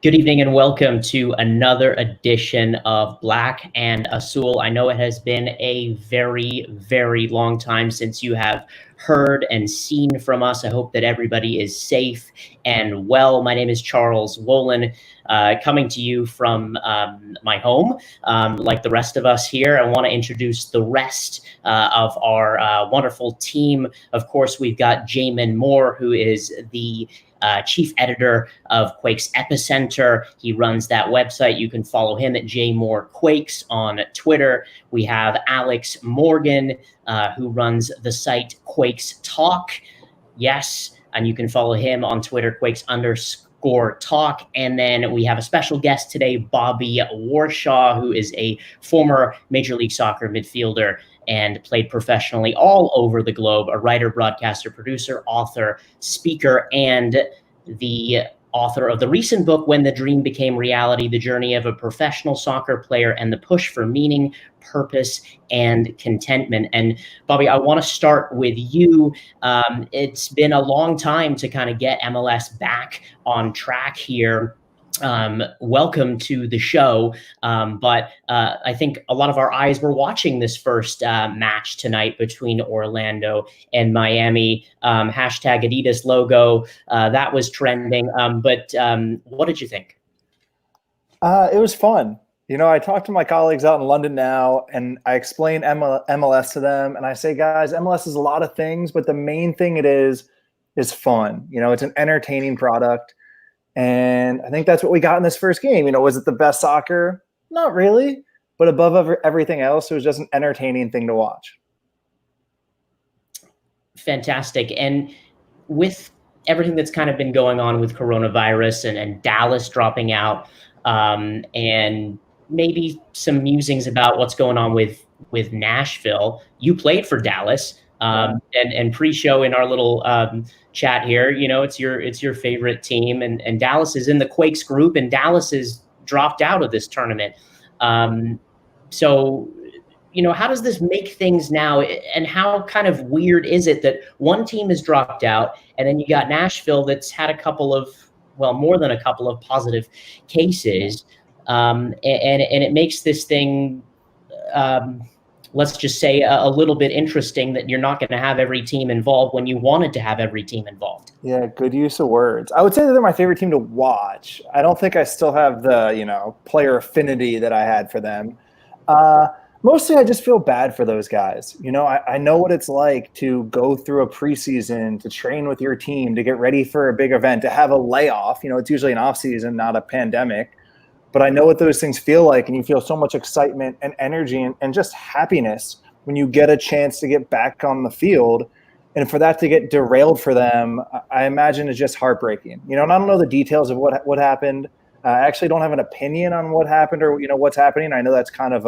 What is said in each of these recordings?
Good evening and welcome to another edition of Black and Azul. I know it has been a very, very long time since you have heard and seen from us. I hope that everybody is safe and well. My name is Charles Wollin, coming to you from my home. Like the rest of us here, I want to introduce the rest of our wonderful team. Of course, we've got Jamon Moore, who is the chief editor of Quakes Epicenter. He runs that website. You can follow him at Quakes on Twitter. We have Alex Morgan, who runs the site Quakes Talk. Yes, and you can follow him on Twitter, Quakes_talk. And then we have a special guest today, Bobby Warshaw, who is a former Major League Soccer midfielder and played professionally all over the globe, a writer, broadcaster, producer, author, speaker, and the author of the recent book, When the Dream Became Reality, The Journey of a Professional Soccer Player and the Push for Meaning, Purpose, and Contentment. And Bobby, I want to start with you. It's been a long time to kind of get MLS back on track here. Welcome to the show. But I think a lot of our eyes were watching this first match tonight between Orlando and Miami. Hashtag Adidas Logo, that was trending. But what did you think? It was fun. You know, I talked to my colleagues out in London now, and I explain MLS to them. And I say, guys, MLS is a lot of things, but the main thing it is fun. You know, it's an entertaining product. And I think that's what we got in this first game. You know, was it the best soccer? Not really. But above everything else, it was just an entertaining thing to watch. Fantastic. And with everything that's kind of been going on with coronavirus and Dallas dropping out, and maybe some musings about what's going on with Nashville, you played for Dallas. And pre-show in our little chat here, you know, it's your favorite team, and Dallas is in the Quakes group, and Dallas is dropped out of this tournament. So, you know, how does this make things now, and how kind of weird is it that one team has dropped out, and then you got Nashville that's had a couple of, well, more than a couple of positive cases, and it makes this thing, let's just say, a little bit interesting that you're not going to have every team involved when you wanted to have every team involved. Yeah, good use of words. I would say that they're my favorite team to watch. I don't think I still have the, you know, player affinity that I had for them. Mostly I just feel bad for those guys. You know, I know what it's like to go through a preseason, to train with your team, to get ready for a big event, to have a layoff. You know, it's usually an off season, not a pandemic. But I know what those things feel like, and you feel so much excitement and energy and just happiness when you get a chance to get back on the field. And for that to get derailed for them, I imagine it's just heartbreaking. You know, and I don't know the details of what happened. I actually don't have an opinion on what happened or, you know, what's happening. I know that's kind of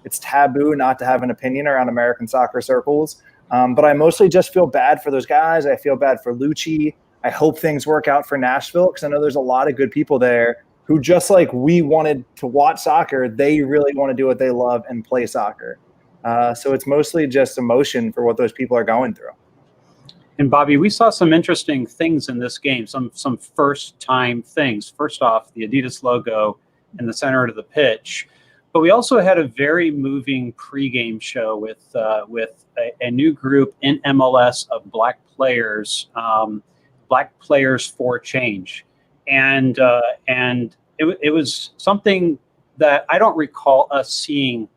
it's taboo not to have an opinion around American soccer circles. But I mostly just feel bad for those guys. I feel bad for Lucci. I hope things work out for Nashville, because I know there's a lot of good people there who, just like we wanted to watch soccer, they really want to do what they love and play soccer. So it's mostly just emotion for what those people are going through. And Bobby, we saw some interesting things in this game, some first-time things. First off, the Adidas logo in the center of the pitch. But we also had a very moving pregame show with a new group in MLS of Black players for change. And it was something that I don't recall us seeing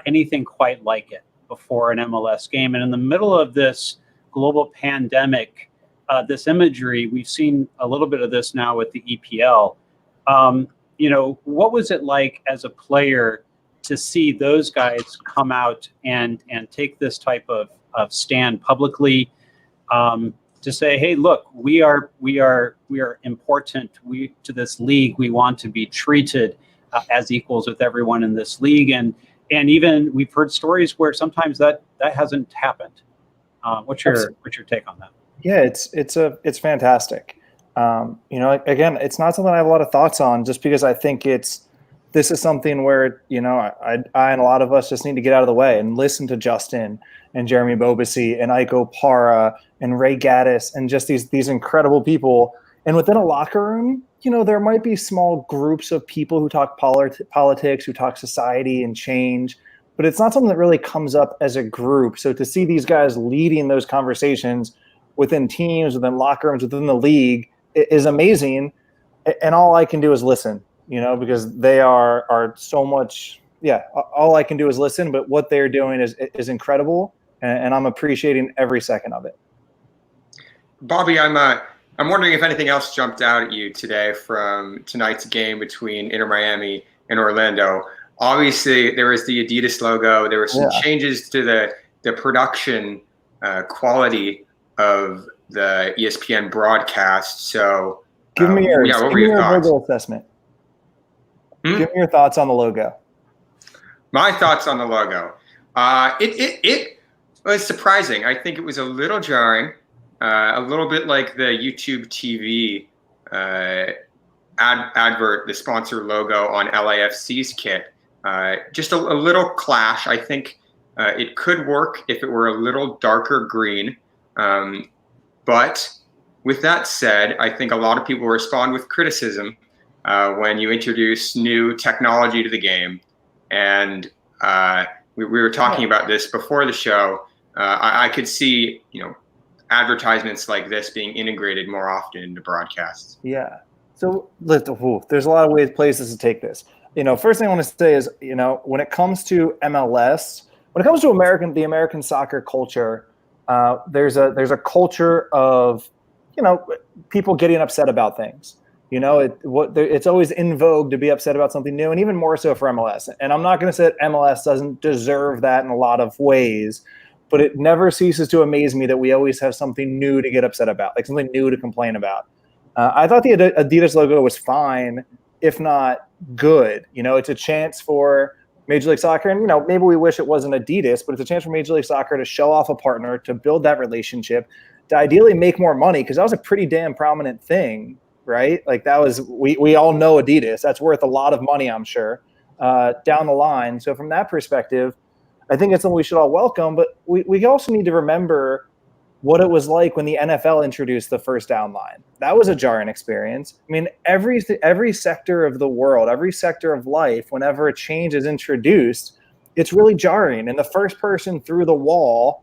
anything quite like it before an MLS game. And in the middle of this global pandemic, this imagery, we've seen a little bit of this now with the EPL. You know, what was it like as a player to see those guys come out and take this type of stand publicly? To say, hey, look, we are important. To this league, we want to be treated as equals with everyone in this league, and even we've heard stories where sometimes that hasn't happened. What's your take on that? Yeah, it's fantastic. You know, again, it's not something I have a lot of thoughts on, just because I think this is something where, you know, I and a lot of us just need to get out of the way and listen to Justin and Jeremy Bobasi and Iko Para and Ray Gaddis and just these incredible people. And within a locker room, there might be small groups of people who talk politics, who talk society and change, but it's not something that really comes up as a group. So to see these guys leading those conversations within teams, within locker rooms, within the league is amazing. And all I can do is listen, because they are so much. Yeah, all I can do is listen, but what they're doing is incredible, and I'm appreciating every second of it. Bobby, I'm wondering if anything else jumped out at you today from tonight's game between Inter Miami and Orlando. Obviously, there was the Adidas logo. There were some changes to the production quality of the ESPN broadcast. So, give me your thoughts? logo assessment. Give me your thoughts on the logo. My thoughts on the logo. It was surprising. I think it was a little jarring, a little bit like the YouTube TV advert, the sponsor logo on LAFC's kit. Just a little clash. I think it could work if it were a little darker green. But with that said, I think a lot of people respond with criticism when you introduce new technology to the game. And we were talking about this before the show. I could see, advertisements like this being integrated more often into broadcasts. Yeah. So there's a lot of places to take this. First thing I want to say is, when it comes to MLS, when it comes to the American soccer culture, there's a culture of, people getting upset about things. It's always in vogue to be upset about something new, and even more so for MLS. And I'm not going to say that MLS doesn't deserve that in a lot of ways, but it never ceases to amaze me that we always have something new to get upset about, like something new to complain about. I thought the Adidas logo was fine, if not good. It's a chance for Major League Soccer, and maybe we wish it wasn't Adidas, but it's a chance for Major League Soccer to show off a partner, to build that relationship, to ideally make more money, because that was a pretty damn prominent thing. Right? Like that was, we all know Adidas. That's worth a lot of money, I'm sure, down the line. So from that perspective, I think it's something we should all welcome. But we also need to remember what it was like when the NFL introduced the first down line. That was a jarring experience. I mean, every sector of the world, every sector of life, whenever a change is introduced, it's really jarring. And the first person through the wall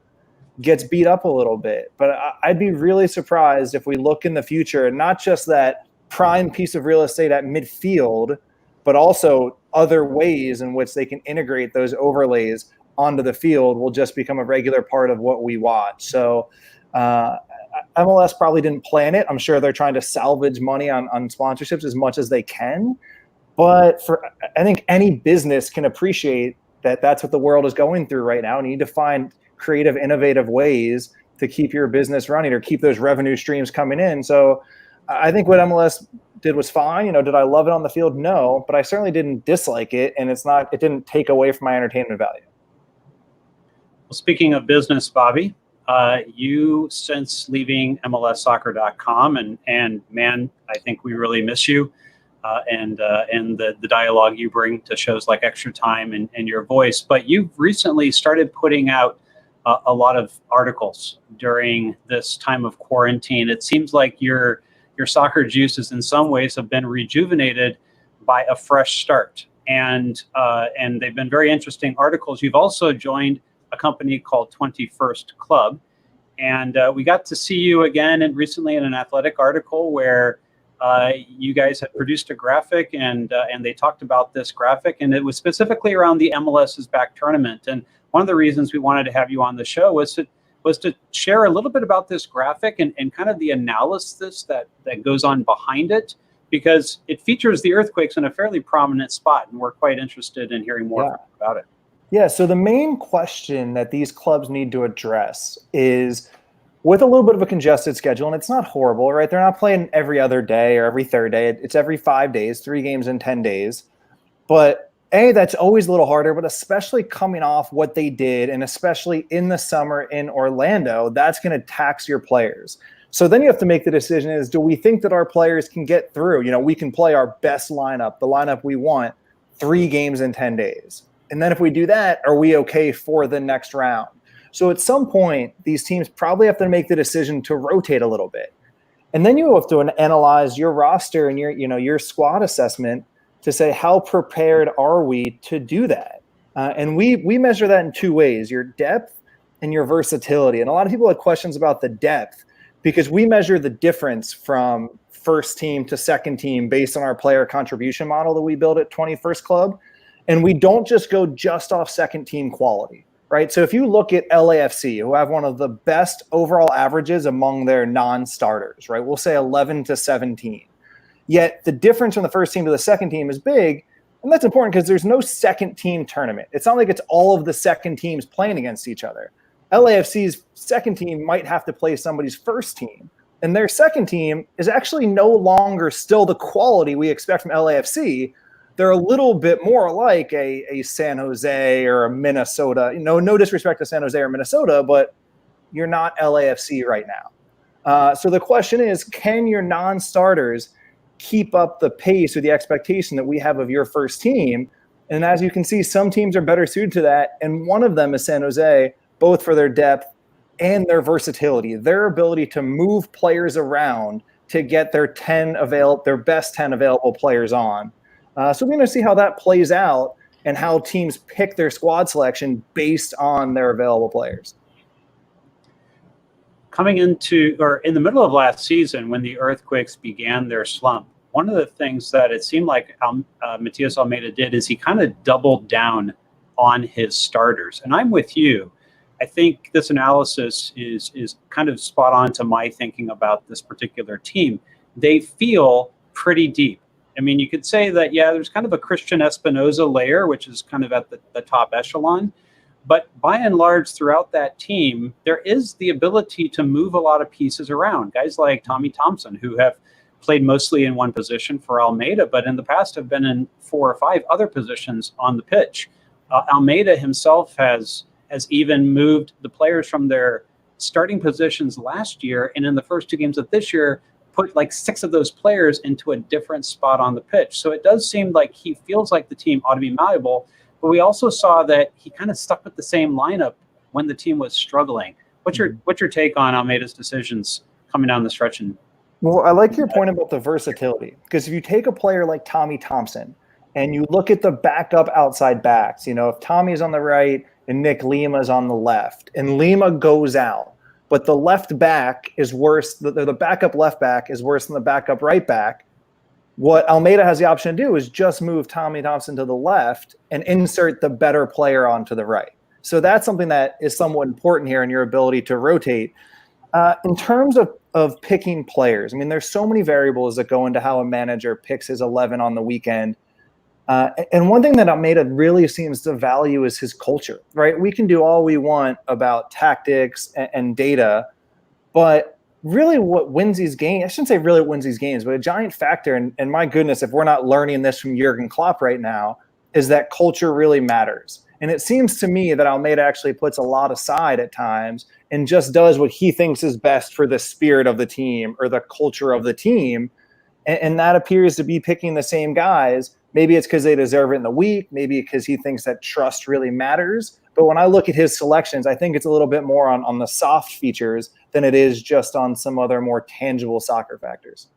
gets beat up a little bit. But I'd be really surprised if we look in the future, not just that prime piece of real estate at midfield, but also other ways in which they can integrate those overlays onto the field will just become a regular part of what we watch. So MLS probably didn't plan it. I'm sure they're trying to salvage money on sponsorships as much as they can. But I think any business can appreciate that that's what the world is going through right now. And you need to find creative, innovative ways to keep your business running or keep those revenue streams coming in. So I think what MLS did was fine. Did I love it on the field? No, but I certainly didn't dislike it, and it didn't take away from my entertainment value. Well, speaking of business, Bobby, you, since leaving MLSsoccer.com, and man, I think we really miss you, and the dialogue you bring to shows like Extra Time and your voice. But you've recently started putting out a lot of articles during this time of quarantine. It seems like your soccer juices in some ways have been rejuvenated by a fresh start, and they've been very interesting articles. You've also joined a company called 21st Club, and we got to see you again and recently in an athletic article where you guys had produced a graphic, and they talked about this graphic, and it was specifically around the MLS's back tournament. And one of the reasons we wanted to have you on the show was to share a little bit about this graphic and kind of the analysis that goes on behind it, because it features the Earthquakes in a fairly prominent spot, and we're quite interested in hearing more about it. Yeah, so the main question that these clubs need to address is, with a little bit of a congested schedule, and it's not horrible, right? They're not playing every other day or every third day. It's every 5 days, 3 games in 10 days. But that's always a little harder, but especially coming off what they did, and especially in the summer in Orlando, that's going to tax your players. So then you have to make the decision is, do we think that our players can get through? We can play our best lineup, the lineup we want, 3 games in 10 days. And then if we do that, are we okay for the next round? So at some point, these teams probably have to make the decision to rotate a little bit. And then you have to analyze your roster and your squad assessment to say, how prepared are we to do that? And we measure that in two ways: your depth and your versatility. And a lot of people have questions about the depth because we measure the difference from first team to second team based on our player contribution model that we build at 21st Club. And we don't just go just off second team quality, right? So if you look at LAFC, who have one of the best overall averages among their non-starters, right? We'll say 11 to 17. Yet the difference from the first team to the second team is big. And that's important because there's no second team tournament. It's not like it's all of the second teams playing against each other. LAFC's second team might have to play somebody's first team. And their second team is actually no longer still the quality we expect from LAFC. They're a little bit more like a San Jose or a Minnesota. No disrespect to San Jose or Minnesota, but you're not LAFC right now. So the question is, can your non-starters keep up the pace or the expectation that we have of your first team? And as you can see, some teams are better suited to that. And one of them is San Jose, both for their depth and their versatility, their ability to move players around to get their best 10 available players on. So we're going to see how that plays out and how teams pick their squad selection based on their available players. Coming into, or in the middle of last season, when the Earthquakes began their slump, one of the things that it seemed like Matias Almeida did is he kind of doubled down on his starters. And I'm with you. I think this analysis is kind of spot on to my thinking about this particular team. They feel pretty deep. I mean, you could say that, yeah, there's kind of a Christian Espinoza layer, which is kind of at the top echelon. But by and large, throughout that team, there is the ability to move a lot of pieces around. Guys like Tommy Thompson, who have played mostly in one position for Almeida, but in the past have been in 4 or 5 other positions on the pitch. Almeida himself has even moved the players from their starting positions last year, and in the first 2 games of this year, put like 6 of those players into a different spot on the pitch. So it does seem like he feels like the team ought to be malleable, but we also saw that he kind of stuck with the same lineup when the team was struggling. What's your take on Almeida's decisions coming down the stretch? Well, I like your point about the versatility, because if you take a player like Tommy Thompson and you look at the backup outside backs, if Tommy's on the right and Nick Lima's on the left, and Lima goes out, but the left back is worse, the backup left back is worse than the backup right back, what Almeida has the option to do is just move Tommy Thompson to the left and insert the better player onto the right. So that's something that is somewhat important here in your ability to rotate. In terms of picking players, I mean, there's so many variables that go into how a manager picks his 11 on the weekend. And one thing that Almeida really seems to value is his culture, right? We can do all we want about tactics and data, but really what wins these games, I shouldn't say really what wins these games, but a giant factor, and my goodness, if we're not learning this from Jurgen Klopp right now, is that culture really matters. And it seems to me that Almeida actually puts a lot aside at times and just does what he thinks is best for the spirit of the team or the culture of the team. And that appears to be picking the same guys. Maybe it's because they deserve it in the week. Maybe because he thinks that trust really matters. But when I look at his selections, I think it's a little bit more on the soft features than it is just on some other more tangible soccer factors.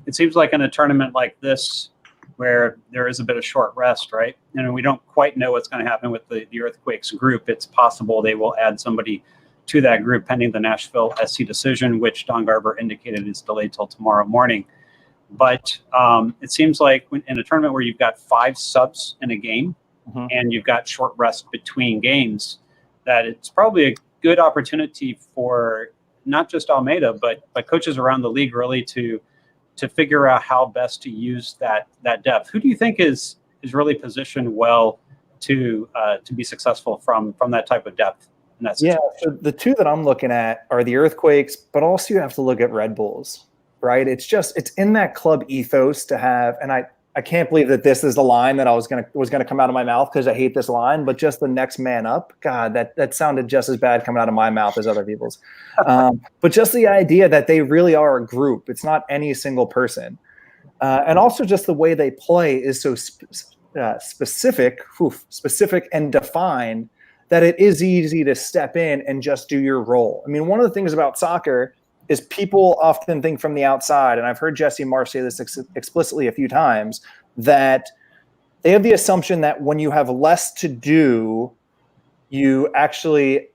It seems like in a tournament like this, where there is a bit of short rest, right? And we don't quite know what's going to happen with the Earthquakes group. It's possible they will add somebody to that group pending the Nashville SC decision, which Don Garber indicated is delayed till tomorrow morning. But it seems like in a tournament where you've got 5 subs in a game, and you've got short rest between games, that it's probably a good opportunity for not just Almeida, but coaches around the league really to figure out how best to use that depth. Who do you think is really positioned well to be successful from that type of depth? Yeah, so the 2 that I'm looking at are the Earthquakes, but also you have to look at Red Bulls, right? It's in that club ethos to have, and I can't believe that this is the line that was gonna come out of my mouth because I hate this line, but just the next man up. God, that sounded just as bad coming out of my mouth as other people's. But just the idea that they really are a group. It's not any single person. And also just the way they play is so specific and defined that it is easy to step in and just do your role. I mean, one of the things about soccer is people often think from the outside, and I've heard Jesse Marsh say this explicitly a few times, that they have the assumption that when you have less to do, you actually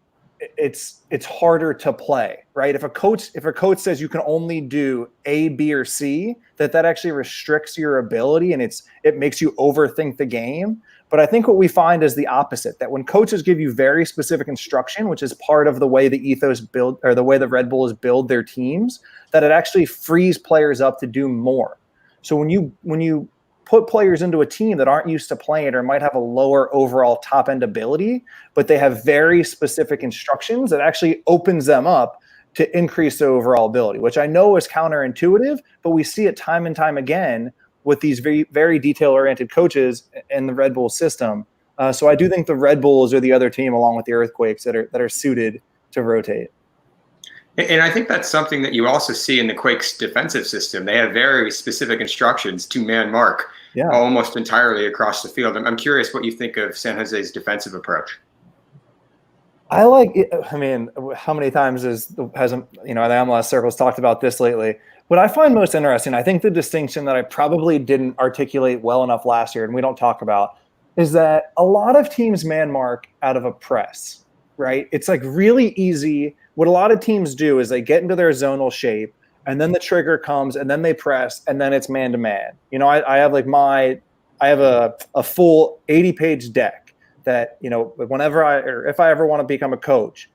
it's harder to play, right? If a coach says you can only do A, B, or C, that actually restricts your ability and it makes you overthink the game. But I think what we find is the opposite, that when coaches give you very specific instruction, which is part of the way the ethos build, or the way the Red Bulls build their teams, that it actually frees players up to do more. So when you put players into a team that aren't used to playing or might have a lower overall top end ability, but they have very specific instructions, that actually opens them up to increase their overall ability, which I know is counterintuitive, but we see it time and time again with these very, very detail-oriented coaches in the Red Bull system. So I do think the Red Bulls are the other team, along with the Earthquakes, that are suited to rotate. And I think that's something that you also see in the Quakes defensive system. They have very specific instructions to man mark almost entirely across the field. I'm curious what you think of San Jose's defensive approach. I like it. I mean, how many times has the MLS circles talked about this lately? What I find most interesting, I think the distinction that I probably didn't articulate well enough last year, and we don't talk about, is that a lot of teams man mark out of a press, right? It's like really easy. What a lot of teams do is they get into their zonal shape, and then the trigger comes, and then they press, and then it's man to man. I have a full 80-page deck that, if I ever want to become a coach,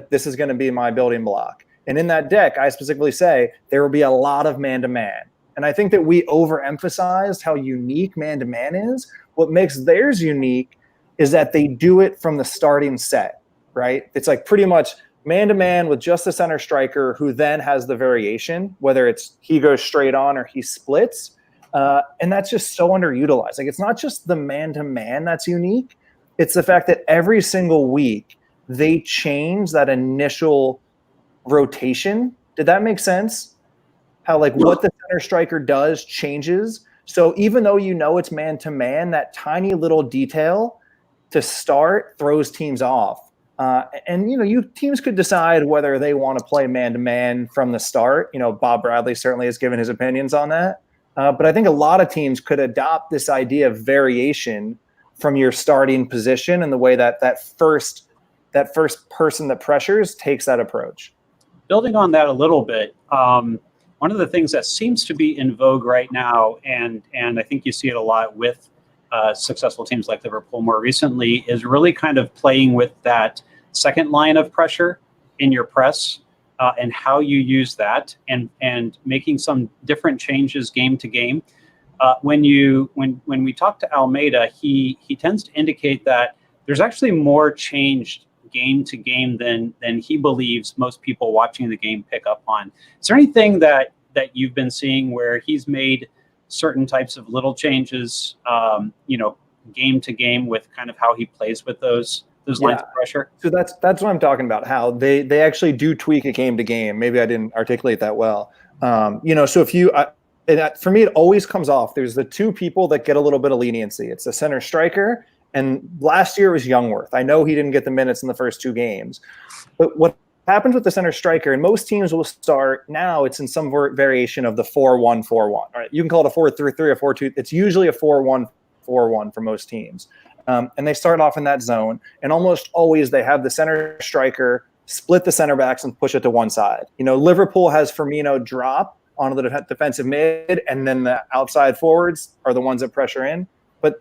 this is going to be my building block. And in that deck, I specifically say there will be a lot of man-to-man. And I think that we overemphasized how unique man-to-man is. What makes theirs unique is that they do it from the starting set, right? It's like pretty much man-to-man with just the center striker, who then has the variation, whether it's he goes straight on or he splits. And that's just so underutilized. Like, it's not just the man-to-man that's unique. It's the fact that every single week they change that initial rotation. Did that make sense? How what the center striker does changes. So even though it's man-to-man, that tiny little detail to start throws teams off. And teams could decide whether they want to play man-to-man from the start. Bob Bradley certainly has given his opinions on that. But I think a lot of teams could adopt this idea of variation from your starting position, and the way that first person that pressures takes that approach. Building on that a little bit, one of the things that seems to be in vogue right now, and I think you see it a lot with successful teams like Liverpool more recently, is really kind of playing with that second line of pressure in your press, and how you use that, and making some different changes game to game. When we talk to Almeida, he tends to indicate that there's actually more changed game to game than he believes most people watching the game pick up on. Is there anything that you've been seeing where he's made certain types of little changes, game to game, with kind of how he plays with those lines of pressure? So that's what I'm talking about, how they actually do tweak it game to game. Maybe I didn't articulate that well. So for me, it always comes off. There's the two people that get a little bit of leniency. It's the center striker, and last year it was Youngworth. I know he didn't get the minutes in the first two games, but what happens with the center striker, and most teams will start now, it's in some variation of the 4-1-4-1. Right? You can call it a 4-3-3 or 4-2. It's usually a 4-1-4-1 for most teams. And they start off in that zone, and almost always they have the center striker split the center backs and push it to one side. Liverpool has Firmino drop onto the defensive mid, and then the outside forwards are the ones that pressure in. But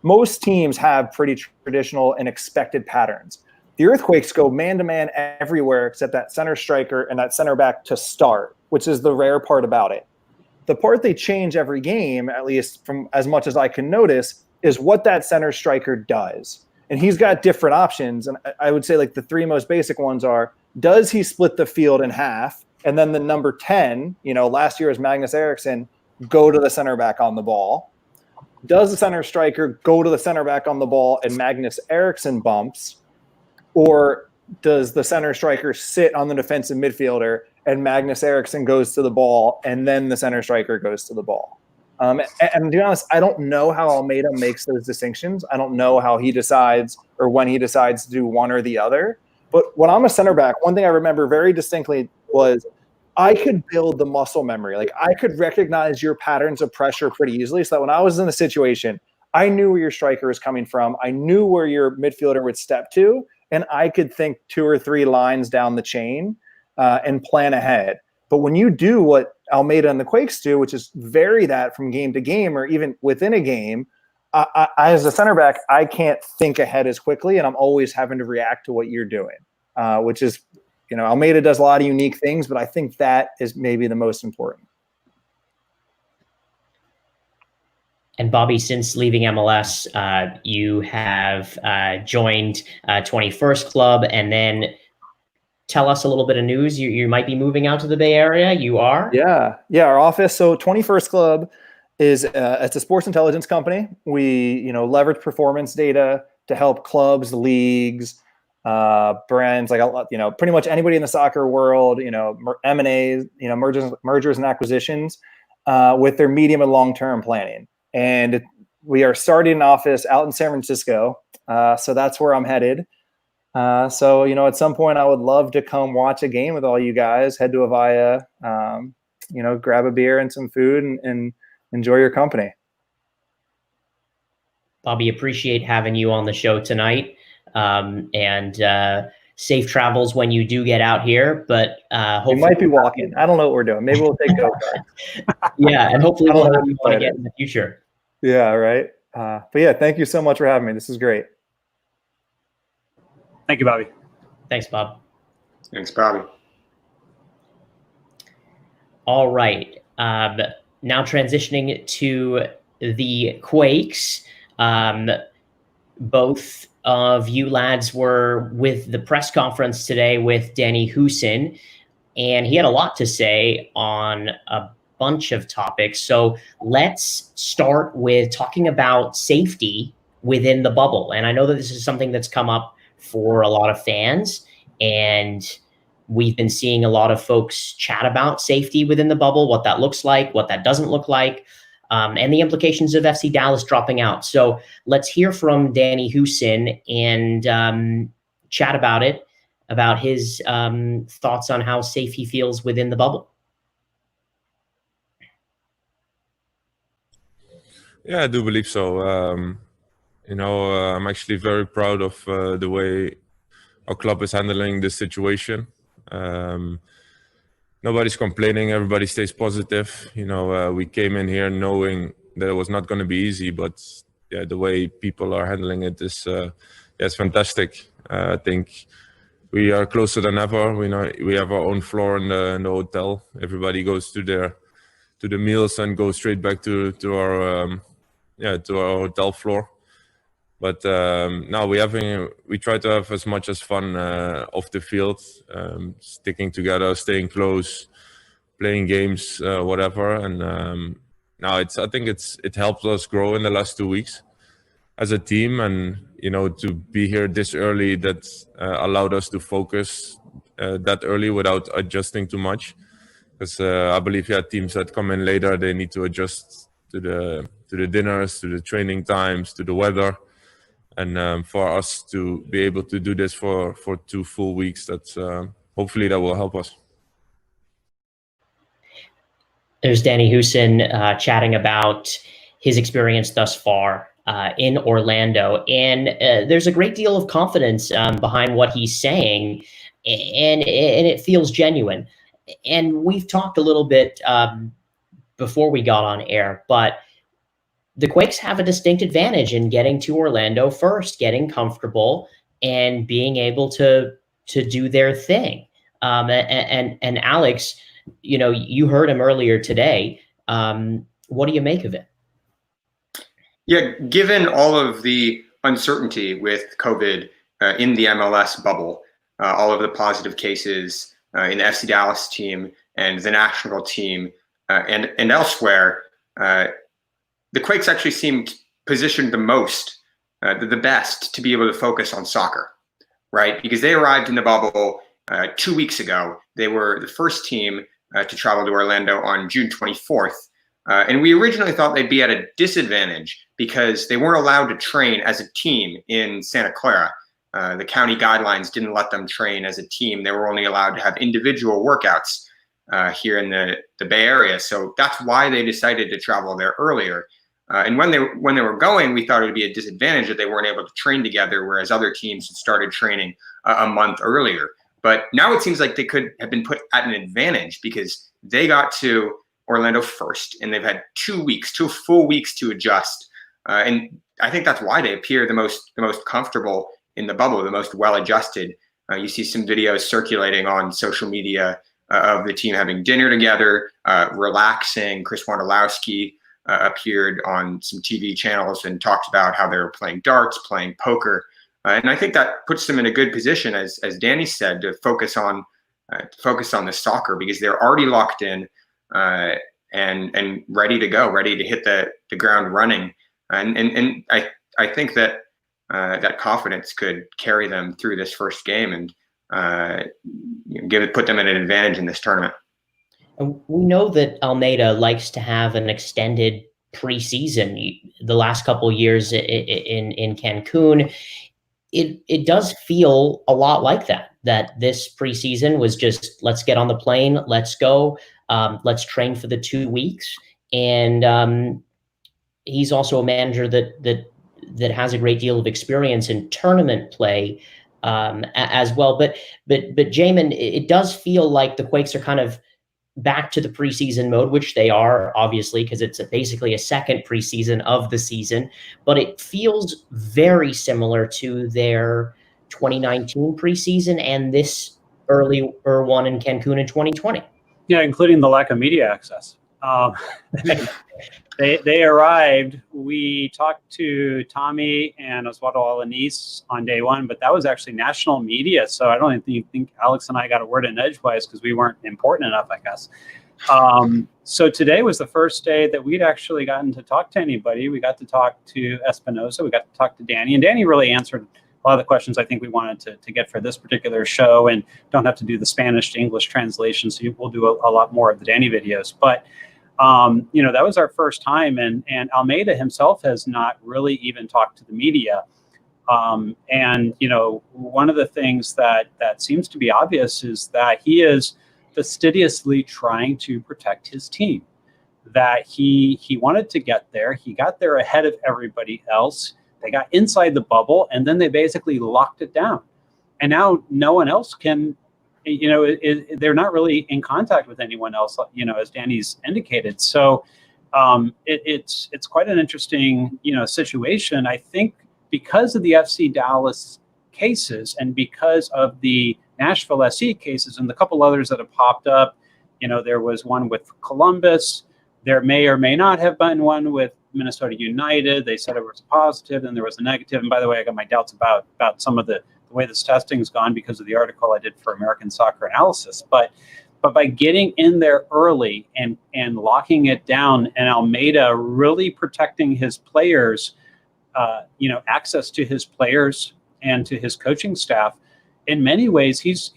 most teams have pretty traditional and expected patterns. The Earthquakes go man-to-man everywhere except that center striker and that center back to start, which is the rare part about it. The part they change every game, at least from as much as I can notice, is what that center striker does. And he's got different options. And I would say the three most basic ones are, does he split the field in half? And then the number 10, last year was Magnus Eriksson, go to the center back on the ball. Does the center striker go to the center back on the ball and Magnus Eriksson bumps? Or does the center striker sit on the defensive midfielder and Magnus Eriksson goes to the ball and then the center striker goes to the ball? And to be honest, I don't know how Almeida makes those distinctions. I don't know how he decides or when he decides to do one or the other. But when I'm a center back, one thing I remember very distinctly was I could build the muscle memory. Like I could recognize your patterns of pressure pretty easily, so that when I was in a situation, I knew where your striker was coming from. I knew where your midfielder would step to, and I could think 2 or 3 lines down the chain and plan ahead. But when you do what Almeida and the Quakes do, which is vary that from game to game or even within a game, I as a center back, I can't think ahead as quickly, and I'm always having to react to what you're doing, which is, Almeida does a lot of unique things, but I think that is maybe the most important. And Bobby, since leaving MLS, you have joined 21st Club, and then tell us a little bit of news. You might be moving out to the Bay Area. You are? Yeah. Our office. So 21st Club is it's a sports intelligence company. We leverage performance data to help clubs, leagues, brands, like pretty much anybody in the soccer world. M&As, mergers and acquisitions, with their medium and long term planning. And we are starting an office out in San Francisco. So that's where I'm headed. So, at some point I would love to come watch a game with all you guys, head to Avaya, grab a beer and some food and enjoy your company. Bobby, appreciate having you on the show tonight. And safe travels when you do get out here, but hopefully we might be walking. I don't know what we're doing. Maybe we'll take go-karts. Yeah, and hopefully we'll have you on again in the future. Yeah, right. But yeah, thank you so much for having me. This is great. Thank you, Bobby. Thanks, Bob. Thanks, Bobby. All right. Now transitioning to the Quakes. Both of you lads were with the press conference today with Danny Houssin, and he had a lot to say on a bunch of topics. So let's start with talking about safety within the bubble. And I know that this is something that's come up for a lot of fans, and we've been seeing a lot of folks chat about safety within the bubble, what that looks like, what that doesn't look like, and the implications of FC Dallas dropping out. So let's hear from Danny Houssin and chat about it, about his thoughts on how safe he feels within the bubble. Yeah, I do believe so. I'm actually very proud of the way our club is handling this situation. Nobody's complaining. Everybody stays positive. We came in here knowing that it was not going to be easy, but yeah, the way people are handling it is it's fantastic. I think we are closer than ever. We have our own floor in the hotel. Everybody goes to the meals and goes straight back to our hotel floor. But now we try to have as much as fun off the field, sticking together, staying close, playing games, whatever. And now I think it helped us grow in the last 2 weeks as a team, and to be here this early, that allowed us to focus that early without adjusting too much. Because I believe teams that come in later, they need to adjust to the dinners, to the training times, to the weather. And for us to be able to do this for 2 full weeks, that's hopefully that will help us. There's Danny Houssin chatting about his experience thus far in Orlando. And there's a great deal of confidence behind what he's saying, and it feels genuine. And we've talked a little bit before we got on air, but the Quakes have a distinct advantage in getting to Orlando first, getting comfortable, and being able to do their thing. And Alex, you heard him earlier today. What do you make of it? Yeah, given all of the uncertainty with COVID in the MLS bubble, all of the positive cases in the FC Dallas team and the national team and elsewhere, the Quakes actually seemed positioned the most, the best, to be able to focus on soccer, right? Because they arrived in the bubble 2 weeks ago. They were the first team to travel to Orlando on June 24th. And we originally thought they'd be at a disadvantage because they weren't allowed to train as a team in Santa Clara. the county guidelines didn't let them train as a team. They were only allowed to have individual workouts here in the Bay Area. So that's why they decided to travel there earlier. And when they were going, we thought it would be a disadvantage that they weren't able to train together, whereas other teams had started training a month earlier. But now it seems like they could have been put at an advantage because they got to Orlando first, and they've had 2 weeks, 2 full weeks to adjust. And I think that's why they appear the most comfortable in the bubble, the most well-adjusted. You see some videos circulating on social media of the team having dinner together, relaxing. Chris Wondolowski appeared on some TV channels and talked about how they were playing darts, playing poker. And I think that puts them in a good position, as Danny said, to focus on the soccer, because they're already locked in and ready to go, ready to hit the ground running. And I think that that confidence could carry them through this first game and put them at an advantage in this tournament. And we know that Almeida likes to have an extended preseason. The last couple of years in Cancun, it does feel a lot like that this preseason was just, let's get on the plane, let's go, let's train for the 2 weeks. And he's also a manager that has a great deal of experience in tournament play as well. But Jamon, it does feel like the Quakes are kind of back to the preseason mode, which they are, obviously, because it's basically a second preseason of the season. But it feels very similar to their 2019 preseason and this earlier one in Cancun in 2020. Yeah, including the lack of media access. They arrived. We talked to Tommy and Oswaldo Alanis on day one, but that was actually national media. So I don't even think Alex and I got a word in edgewise because we weren't important enough, I guess. So today was the first day that we'd actually gotten to talk to anybody. We got to talk to Espinosa. We got to talk to Danny, and Danny really answered a lot of the questions I think we wanted to get for this particular show, and don't have to do the Spanish to English translation. So we'll do a lot more of the Danny videos, but that was our first time, and Almeida himself has not really even talked to the media. And one of the things that seems to be obvious is that he is fastidiously trying to protect his team. That he wanted to get there. He got there ahead of everybody else. They got inside the bubble, and then they basically locked it down. And now no one else can. They're not really in contact with anyone else, as Danny's indicated. So it's quite an interesting, situation. I think because of the FC Dallas cases and because of the Nashville SC cases and the couple others that have popped up, there was one with Columbus. There may or may not have been one with Minnesota United. They said it was a positive, and there was a negative. And by the way, I got my doubts about some of the way this testing's gone because of the article I did for American Soccer Analysis. But by getting in there early and locking it down, and Almeida really protecting his players, access to his players and to his coaching staff, in many ways, he's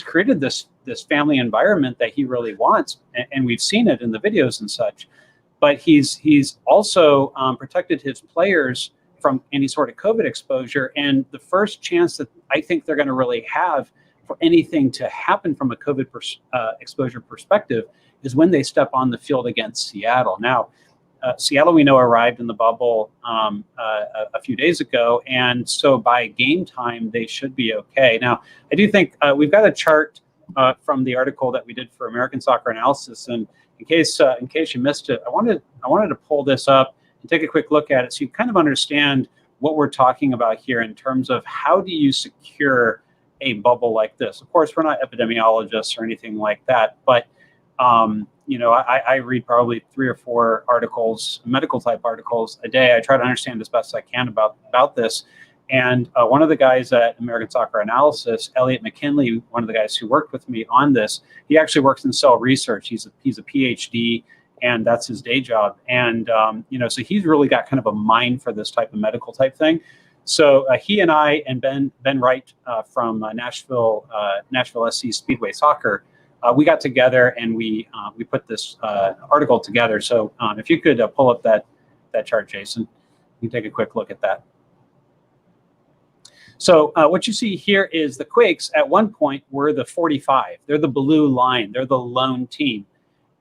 created this family environment that he really wants, and we've seen it in the videos and such. But he's also protected his players from any sort of COVID exposure. And the first chance that I think they're going to really have for anything to happen from a COVID exposure perspective is when they step on the field against Seattle. Now, Seattle, we know, arrived in the bubble a few days ago. And so by game time, they should be okay. Now, I do think we've got a chart from the article that we did for American Soccer Analysis. And in case you missed it, I wanted to pull this up and take a quick look at it so you kind of understand what we're talking about here in terms of how do you secure a bubble like this. Of course, we're not epidemiologists or anything like that, but I read probably 3 or 4 articles, medical type articles a day. I try to understand as best I can about this. And one of the guys at American Soccer Analysis, Elliot McKinley, one of the guys who worked with me on this, he actually works in cell research. He's a PhD, and that's his day job. And, so he's really got kind of a mind for this type of medical type thing. So he and I and Ben Wright from Nashville SC Speedway Soccer, we got together and we put this article together. So if you could pull up that chart, Jason, you can take a quick look at that. So what you see here is the Quakes at one point were the 45. They're the blue line. They're the lone team.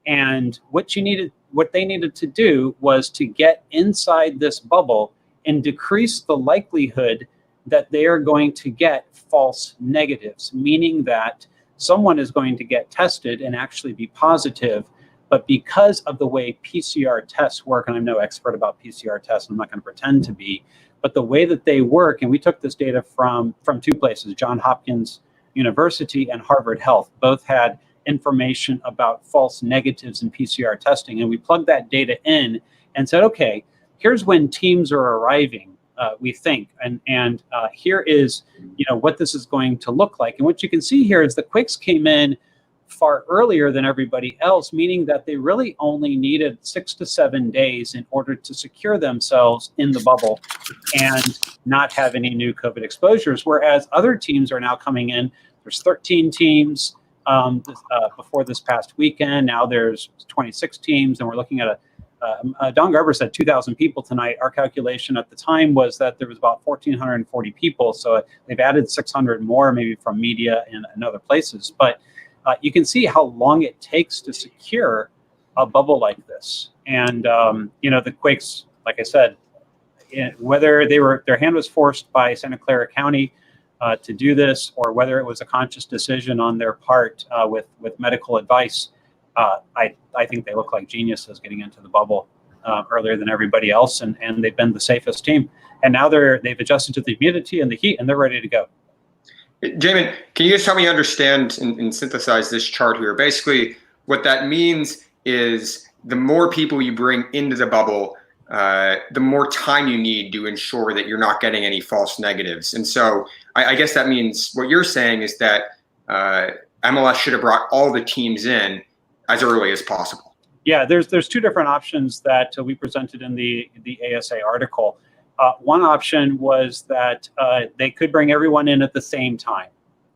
And what they needed to do was to get inside this bubble and decrease the likelihood that they are going to get false negatives, meaning that someone is going to get tested and actually be positive. But because of the way PCR tests work, and I'm no expert about PCR tests, I'm not going to pretend to be, but the way that they work, and we took this data from two places, Johns Hopkins University and Harvard Health, both had information about false negatives in PCR testing. And we plugged that data in and said, okay, here's when teams are arriving, we think, and here is, what this is going to look like. And what you can see here is the Quakes came in far earlier than everybody else, meaning that they really only needed 6 to 7 days in order to secure themselves in the bubble and not have any new COVID exposures, whereas other teams are now coming in. There's 13 teams before this past weekend. Now there's 26 teams, and we're looking at Don Garber said 2,000 people tonight. Our calculation at the time was that there was about 1,440 people, so they've added 600 more, maybe from media and other places. But you can see how long it takes to secure a bubble like this. And, the Quakes, like I said, whether their hand was forced by Santa Clara County to do this, or whether it was a conscious decision on their part with medical advice, I think they look like geniuses getting into the bubble earlier than everybody else, and they've been the safest team. And now they've adjusted to the humidity and the heat, and they're ready to go. Jamon, can you just help me understand and synthesize this chart here? Basically, what that means is the more people you bring into the bubble, the more time you need to ensure that you're not getting any false negatives. And so I guess that means what you're saying is that MLS should have brought all the teams in as early as possible. Yeah, there's two different options that we presented in the ASA article. One option was that they could bring everyone in at the same time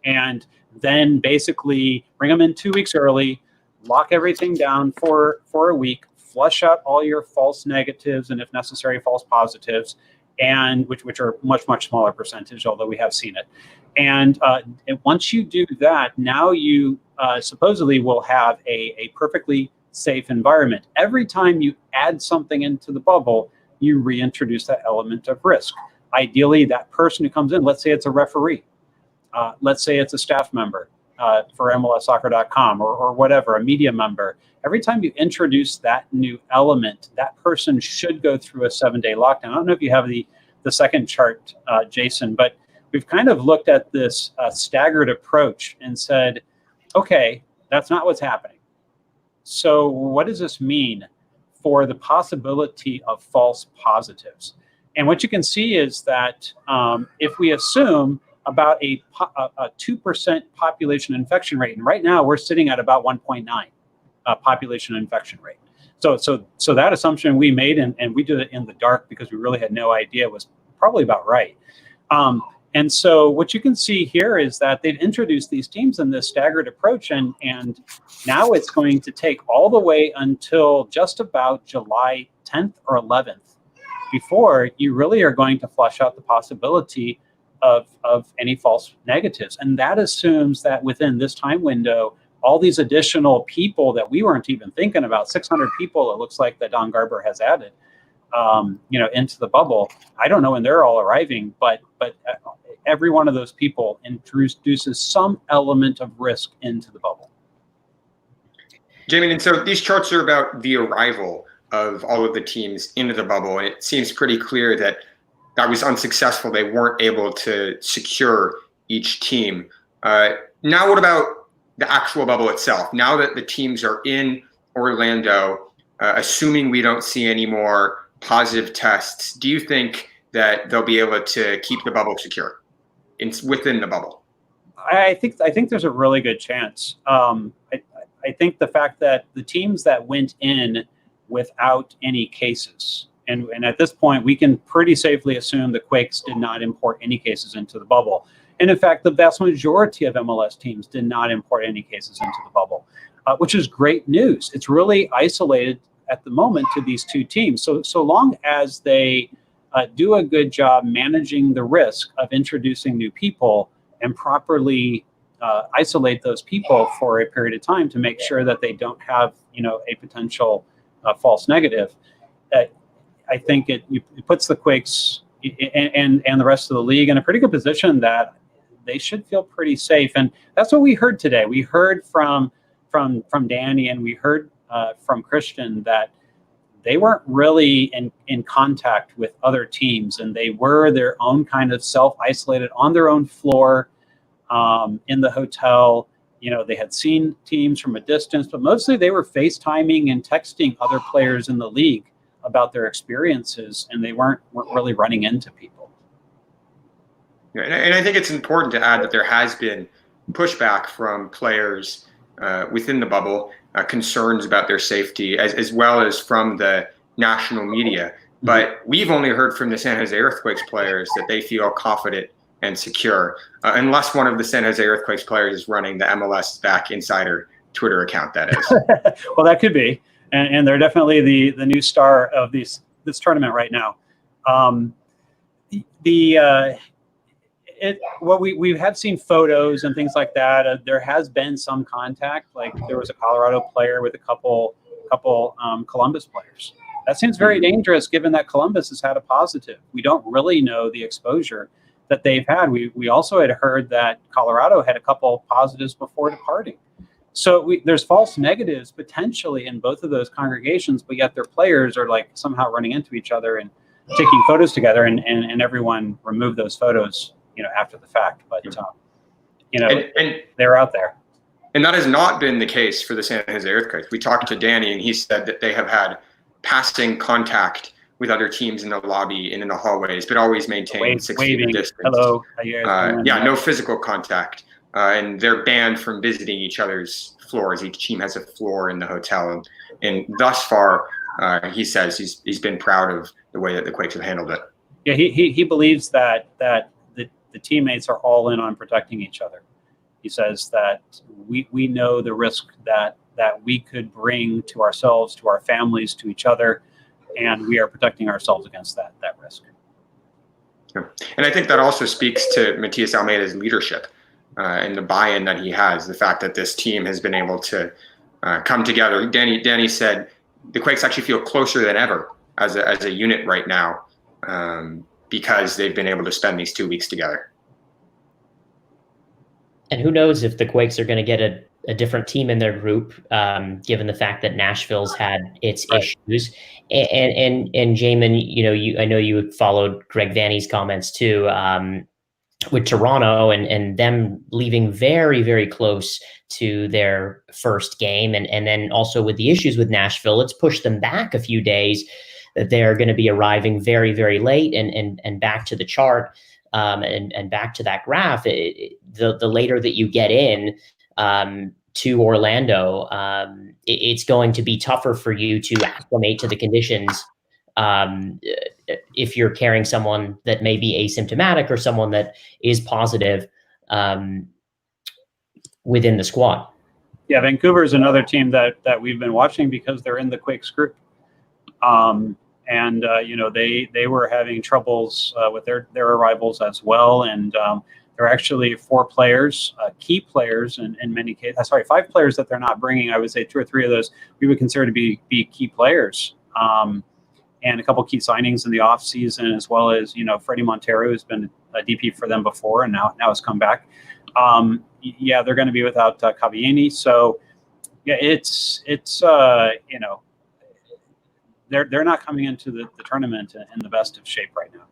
and then basically bring them in 2 weeks early, lock everything down for a week, flush out all your false negatives and, if necessary, false positives, and which are much smaller percentage, although we have seen it. And once you do that, now you supposedly will have a perfectly safe environment. Every time you add something into the bubble, you reintroduce that element of risk. Ideally, that person who comes in, let's say it's a referee, let's say it's a staff member for MLSsoccer.com or whatever, a media member. Every time you introduce that new element, that person should go through a 7-day lockdown. I don't know if you have the second chart, Jason, but we've kind of looked at this staggered approach and said, okay, that's not what's happening. So what does this mean for the possibility of false positives? And what you can see is that if we assume about a 2% population infection rate, and right now we're sitting at about 1.9 population infection rate. So that assumption we made, and we did it in the dark because we really had no idea, was probably about right. And so what you can see here is that they've introduced these teams in this staggered approach, and now it's going to take all the way until just about July 10th or 11th before you really are going to flush out the possibility of any false negatives. And that assumes that within this time window, all these additional people that we weren't even thinking about, 600 people it looks like that Don Garber has added, into the bubble. I don't know when they're all arriving, but every one of those people introduces some element of risk into the bubble. Jamon, and so these charts are about the arrival of all of the teams into the bubble, and it seems pretty clear that was unsuccessful. They weren't able to secure each team. Now what about the actual bubble itself? Now that the teams are in Orlando, assuming we don't see any more positive tests, do you think that they'll be able to keep the bubble secure within the bubble? I think there's a really good chance. I think the fact that the teams that went in without any cases, and at this point we can pretty safely assume the Quakes did not import any cases into the bubble. And in fact, the vast majority of MLS teams did not import any cases into the bubble, which is great news. It's really isolated at the moment to these two teams. So long as they do a good job managing the risk of introducing new people and properly isolate those people for a period of time to make sure that they don't have, a potential false negative. I think it puts the Quakes and the rest of the league in a pretty good position that they should feel pretty safe. And that's what we heard today. We heard from Danny, and we heard from Christian that they weren't really in contact with other teams, and they were their own kind of self-isolated on their own floor in the hotel. They had seen teams from a distance, but mostly they were FaceTiming and texting other players in the league about their experiences, and they weren't really running into people. Yeah, and I think it's important to add that there has been pushback from players within the bubble, concerns about their safety, as well as from the national media. But we've only heard from the San Jose Earthquakes players that they feel confident and secure, unless one of the San Jose Earthquakes players is running the MLS Back Insider Twitter account, that is. Well, that could be. And they're definitely the new star of this tournament right now. We have seen photos and things like that. There has been some contact. Like there was a Colorado player with a couple Columbus players. That seems very dangerous, given that Columbus has had a positive. We don't really know the exposure that they've had. We also had heard that Colorado had a couple positives before departing. So there's false negatives potentially in both of those congregations, but yet their players are like somehow running into each other and taking photos together, and everyone removed those photos, after the fact. But and they're out there. And that has not been the case for the San Jose Earthquakes. We talked to Danny, and he said that they have had passing contact with other teams in the lobby and in the hallways, but always maintained 6 feet of distance. Hello. How you guys doing? No physical contact. And they're banned from visiting each other's floors. Each team has a floor in the hotel. And thus far, he says he's been proud of the way that the Quakes have handled it. Yeah, he believes that the teammates are all in on protecting each other. He says that we know the risk that we could bring to ourselves, to our families, to each other, and we are protecting ourselves against that risk. Yeah. And I think that also speaks to Matias Almeida's leadership and the buy-in that he has, the fact that this team has been able to come together. Danny said the Quakes actually feel closer than ever as a unit right now because they've been able to spend these 2 weeks together. And who knows if the Quakes are going to get a different team in their group, given the fact that Nashville's had its issues. And Jamon, I know you followed Greg Vanney's comments too, with Toronto and them leaving very, very close to their first game. And then also with the issues with Nashville, it's pushed them back a few days, that they're going to be arriving very, very late and back to the chart and back to that graph. The later that you get in to Orlando, it's going to be tougher for you to acclimate to the conditions if you're carrying someone that may be asymptomatic or someone that is positive within the squad. Yeah, Vancouver is another team that we've been watching because they're in the Quakes group. They were having troubles with their arrivals as well. And there are actually 4 players, key players in many cases. 5 players that they're not bringing. I would say 2 or 3 of those we would consider to be key players. And a couple key signings in the offseason, as well as, Freddie Montero, who's been a DP for them before and now has come back. They're going to be without Cavallini. So, yeah, they're not coming into the tournament in the best of shape right now.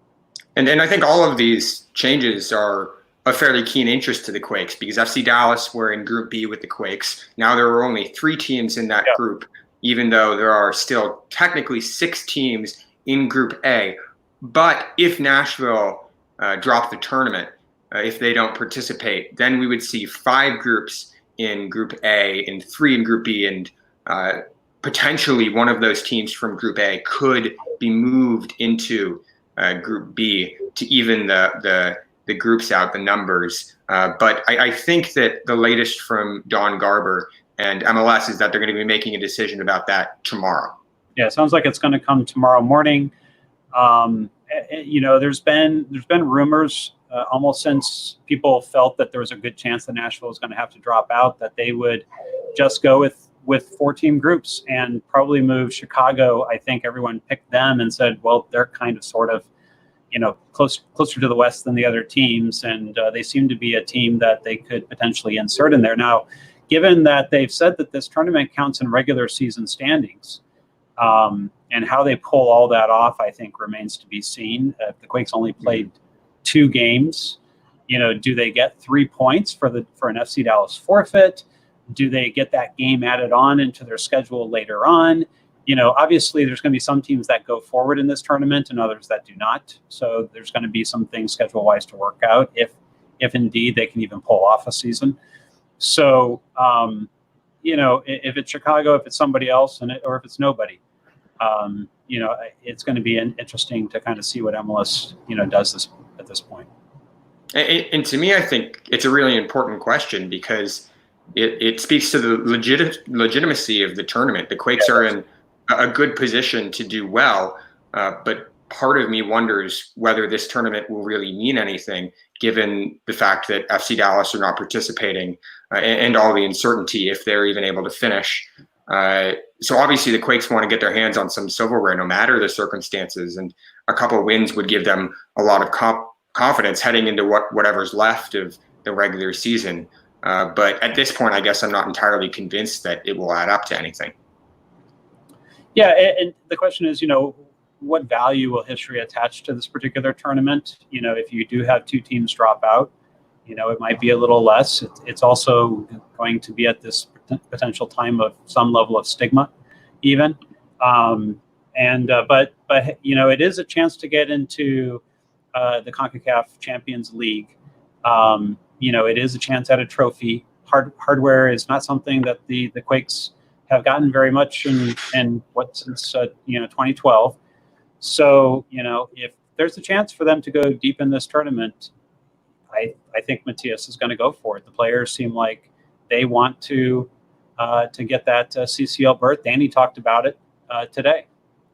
And I think all of these changes are of fairly keen interest to the Quakes, because FC Dallas were in Group B with the Quakes. Now there are only 3 teams in that group, even though there are still technically 6 teams in Group A. But if Nashville dropped the tournament, if they don't participate, then we would see 5 groups in Group A and 3 in Group B, and potentially one of those teams from Group A could be moved into Group B to even the groups out, the numbers. But I think that the latest from Don Garber and MLS is that they're going to be making a decision about that tomorrow. Yeah, it sounds like it's going to come tomorrow morning. there's been rumors almost since people felt that there was a good chance that Nashville was going to have to drop out, that they would just go with 4-team groups and probably move Chicago. I think everyone picked them and said, well, they're kind of sort of, closer to the West than the other teams, and they seem to be a team that they could potentially insert in there. Now, given that they've said that this tournament counts in regular season standings, and how they pull all that off, I think remains to be seen. If the Quakes only played 2 games, do they get 3 points for an FC Dallas forfeit? Do they get that game added on into their schedule later on? Obviously there's going to be some teams that go forward in this tournament and others that do not. So there's going to be some things schedule-wise to work out if indeed they can even pull off a season. So, if it's Chicago, if it's somebody else, or if it's nobody, it's going to be interesting to kind of see what MLS, does this at this point. And to me, I think it's a really important question because it speaks to the legitimacy of the tournament. The Quakes are in a good position to do well, but part of me wonders whether this tournament will really mean anything, given the fact that FC Dallas are not participating and all the uncertainty if they're even able to finish. So obviously the Quakes want to get their hands on some silverware no matter the circumstances, and a couple of wins would give them a lot of confidence heading into whatever's left of the regular season. But at this point, I guess I'm not entirely convinced that it will add up to anything. Yeah, and the question is, what value will history attach to this particular tournament? If you do have 2 teams drop out, it might be a little less. It's also going to be at this potential time of some level of stigma, even. But it is a chance to get into the CONCACAF Champions League. It is a chance at a trophy. Hardware is not something that the Quakes have gotten very much since 2012. So, if there's a chance for them to go deep in this tournament, I think Matthias is going to go for it. The players seem like they want to get that CCL berth. Danny talked about it today,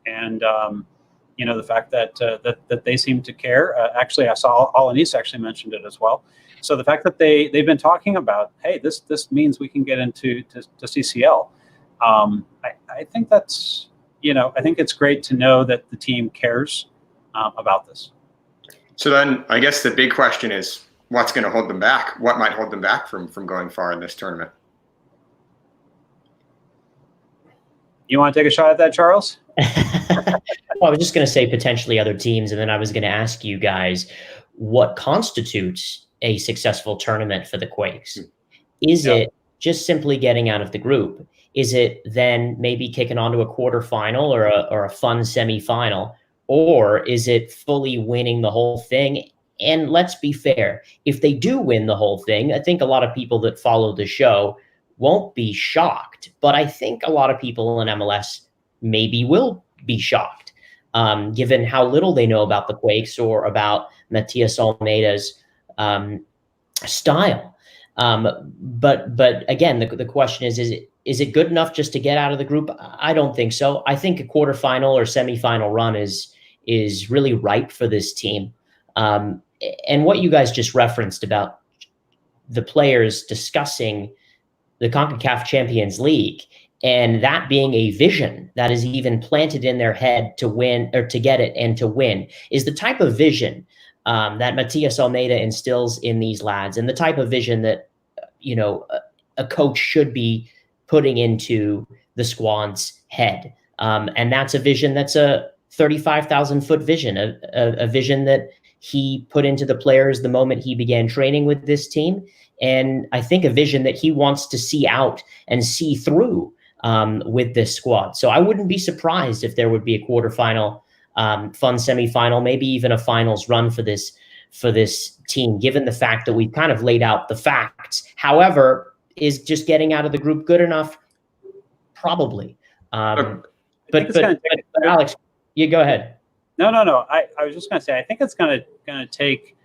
and the fact that they seem to care. Actually, I saw Alanis actually mentioned it as well. So the fact that they've been talking about, hey, this means we can get into CCL. I think that's, I think it's great to know that the team cares about this. So then I guess the big question is, what's going to hold them back? What might hold them back from going far in this tournament? You want to take a shot at that, Charles? Well, I was just going to say potentially other teams, and then I was going to ask you guys what constitutes a successful tournament for the Quakes. Is it just simply getting out of the group? Is it then maybe kicking on to a quarterfinal or a fun semifinal? Or is it fully winning the whole thing? And let's be fair, if they do win the whole thing, I think a lot of people that follow the show won't be shocked. But I think a lot of people in MLS maybe will be shocked, given how little they know about the Quakes or about Matias Almeida's style. But again, the question is it good enough just to get out of the group? I don't think so. I think a quarterfinal or semifinal run is really ripe for this team. And what you guys just referenced about the players discussing the CONCACAF Champions League and that being a vision that is even planted in their head to win or to get it and to win is the type of vision that Matias Almeida instills in these lads, and the type of vision that, a coach should be putting into the squad's head. And that's a vision that's a 35,000-foot vision, a vision that he put into the players the moment he began training with this team. And I think a vision that he wants to see out and see through with this squad. So I wouldn't be surprised if there would be a quarterfinal, fun semifinal, maybe even a finals run for this team, given the fact that we've kind of laid out the facts. However, is just getting out of the group good enough? Probably. But Alex, you go ahead. No. I was just going to say, I think it's going to take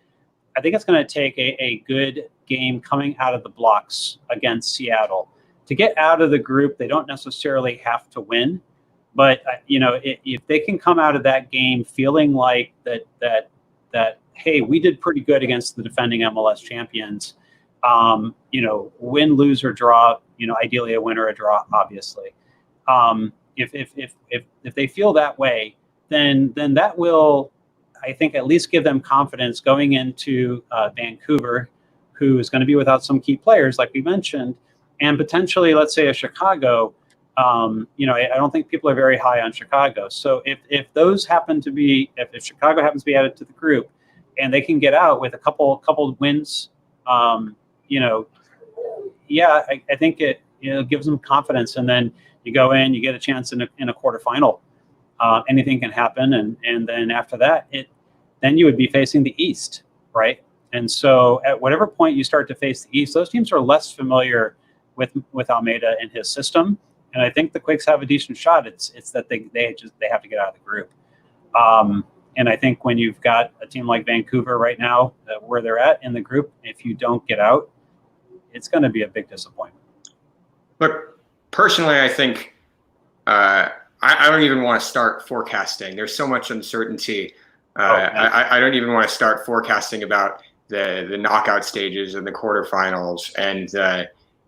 a good game coming out of the blocks against Seattle to get out of the group. They don't necessarily have to win, But if they can come out of that game feeling like that, hey, we did pretty good against the defending MLS champions. Win, lose, or draw. Ideally a win or a draw, obviously. If they feel that way, then that will, I think, at least give them confidence going into Vancouver, who is going to be without some key players, like we mentioned, and potentially, let's say, a Chicago. I don't think people are very high on Chicago. So if those happen to be, if Chicago happens to be added to the group, and they can get out with a couple wins, I think it gives them confidence, and then you go in, you get a chance in a quarterfinal. Anything can happen, and then after that, then you would be facing the East, right? And so at whatever point you start to face the East, those teams are less familiar with Almeida and his system, and I think the Quakes have a decent shot. It's that they have to get out of the group. And I think when you've got a team like Vancouver right now, where they're at in the group, if you don't get out, it's going to be a big disappointment. Look, personally, I think I don't even want to start forecasting. There's so much uncertainty. I don't even want to start forecasting about the knockout stages and the quarterfinals and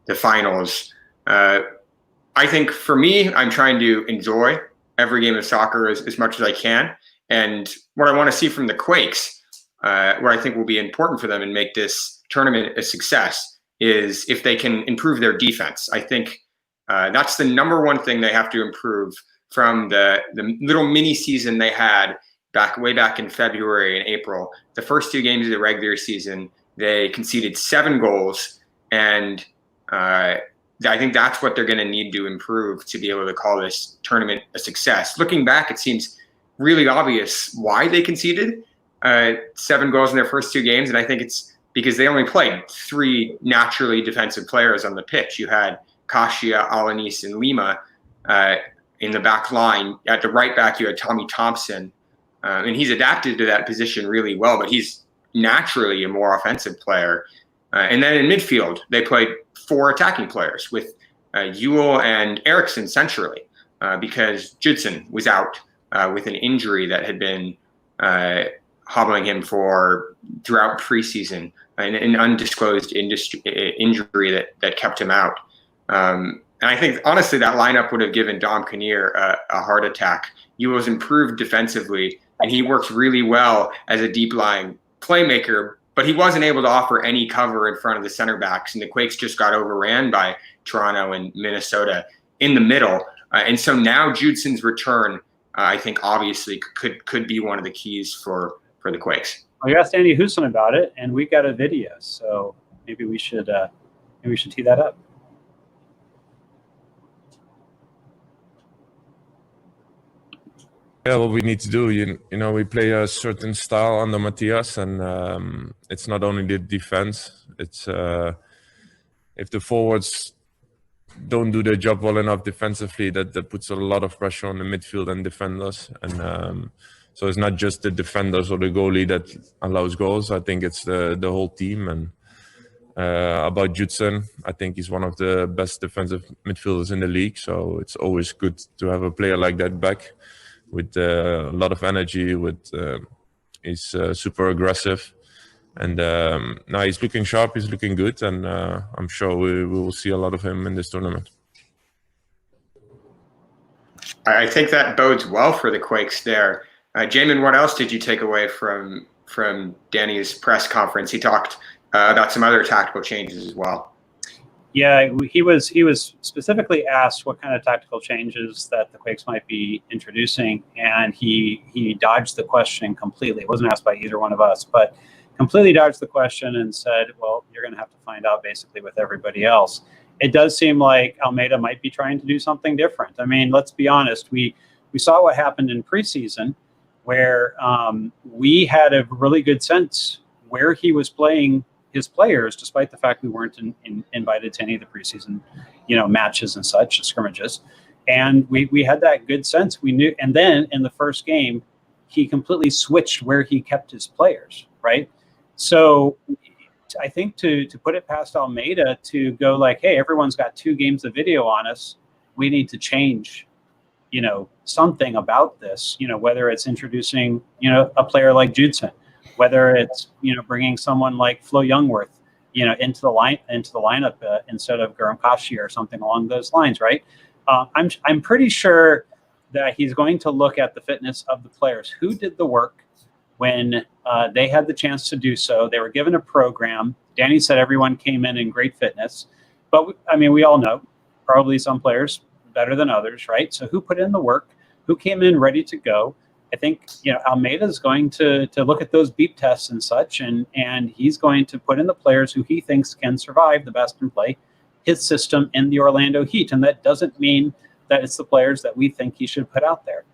the finals. I think for me, I'm trying to enjoy every game of soccer as much as I can. And what I want to see from the Quakes, what I think will be important for them and make this tournament a success, is if they can improve their defense. I think that's the number one thing they have to improve from the little mini season they had way back in February and April. The first 2 games of the regular season, they conceded 7 goals, and I think that's what they're going to need to improve to be able to call this tournament a success. Looking back, it seems really obvious why they conceded 7 goals in their first 2 games, and I think it's because they only played 3 naturally defensive players on the pitch. You had Kasia, Alanis, and Lima in the back line. At the right back, you had Tommy Thompson, and he's adapted to that position really well, but he's naturally a more offensive player. And then in midfield, they played 4 attacking players with Ewell and Eriksson centrally because Judson was out with an injury that had been hobbling him throughout preseason, an undisclosed injury that kept him out. And I think, honestly, that lineup would have given Dom Kinnear a heart attack. Ewell's improved defensively, and he works really well as a deep-lying playmaker, but he wasn't able to offer any cover in front of the center backs, and the Quakes just got overran by Toronto and Minnesota in the middle. And so now Judson's return, I think, obviously could be one of the keys for the Quakes. Well, you asked Andy Houston about it, and we got a video, so maybe we should tee that up. Yeah, what we need to do, we play a certain style under Matias, and it's not only the defense. It's if the forwards don't do their job well enough defensively, that puts a lot of pressure on the midfield and defenders. And so it's not just the defenders or the goalie that allows goals. I think it's the whole team. And about Judson, I think he's one of the best defensive midfielders in the league. So it's always good to have a player like that back, with a lot of energy. He's super aggressive, and now he's looking sharp. He's looking good, and I'm sure we will see a lot of him in this tournament. I think that bodes well for the Quakes there. Jamon, what else did you take away from Danny's press conference? He talked about some other tactical changes as well. Yeah, he was specifically asked what kind of tactical changes that the Quakes might be introducing, and he dodged the question completely. It wasn't asked by either one of us, but completely dodged the question and said, well, you're going to have to find out basically with everybody else. It does seem like Almeida might be trying to do something different. I mean, let's be honest. We saw what happened in preseason, where we had a really good sense where he was playing his players, despite the fact we weren't invited to any of the preseason, matches and such, scrimmages. And we had that good sense. We knew. And then in the first game, he completely switched where he kept his players, right? So I think to put it past Almeida to go like, hey, everyone's got 2 games of video on us. We need to change, something about this, whether it's introducing, a player like Judson, whether it's, bringing someone like Flo Youngworth, into the lineup instead of Garamkashi or something along those lines, right? I'm pretty sure that he's going to look at the fitness of the players who did the work when they had the chance to do so. They were given a program. Danny said everyone came in great fitness, but we all know probably some players better than others, right? So who put in the work, who came in ready to go? I think, Almeida is going to look at those beep tests and such, and he's going to put in the players who he thinks can survive the best and play his system in the Orlando Heat. And that doesn't mean that it's the players that we think he should put out there,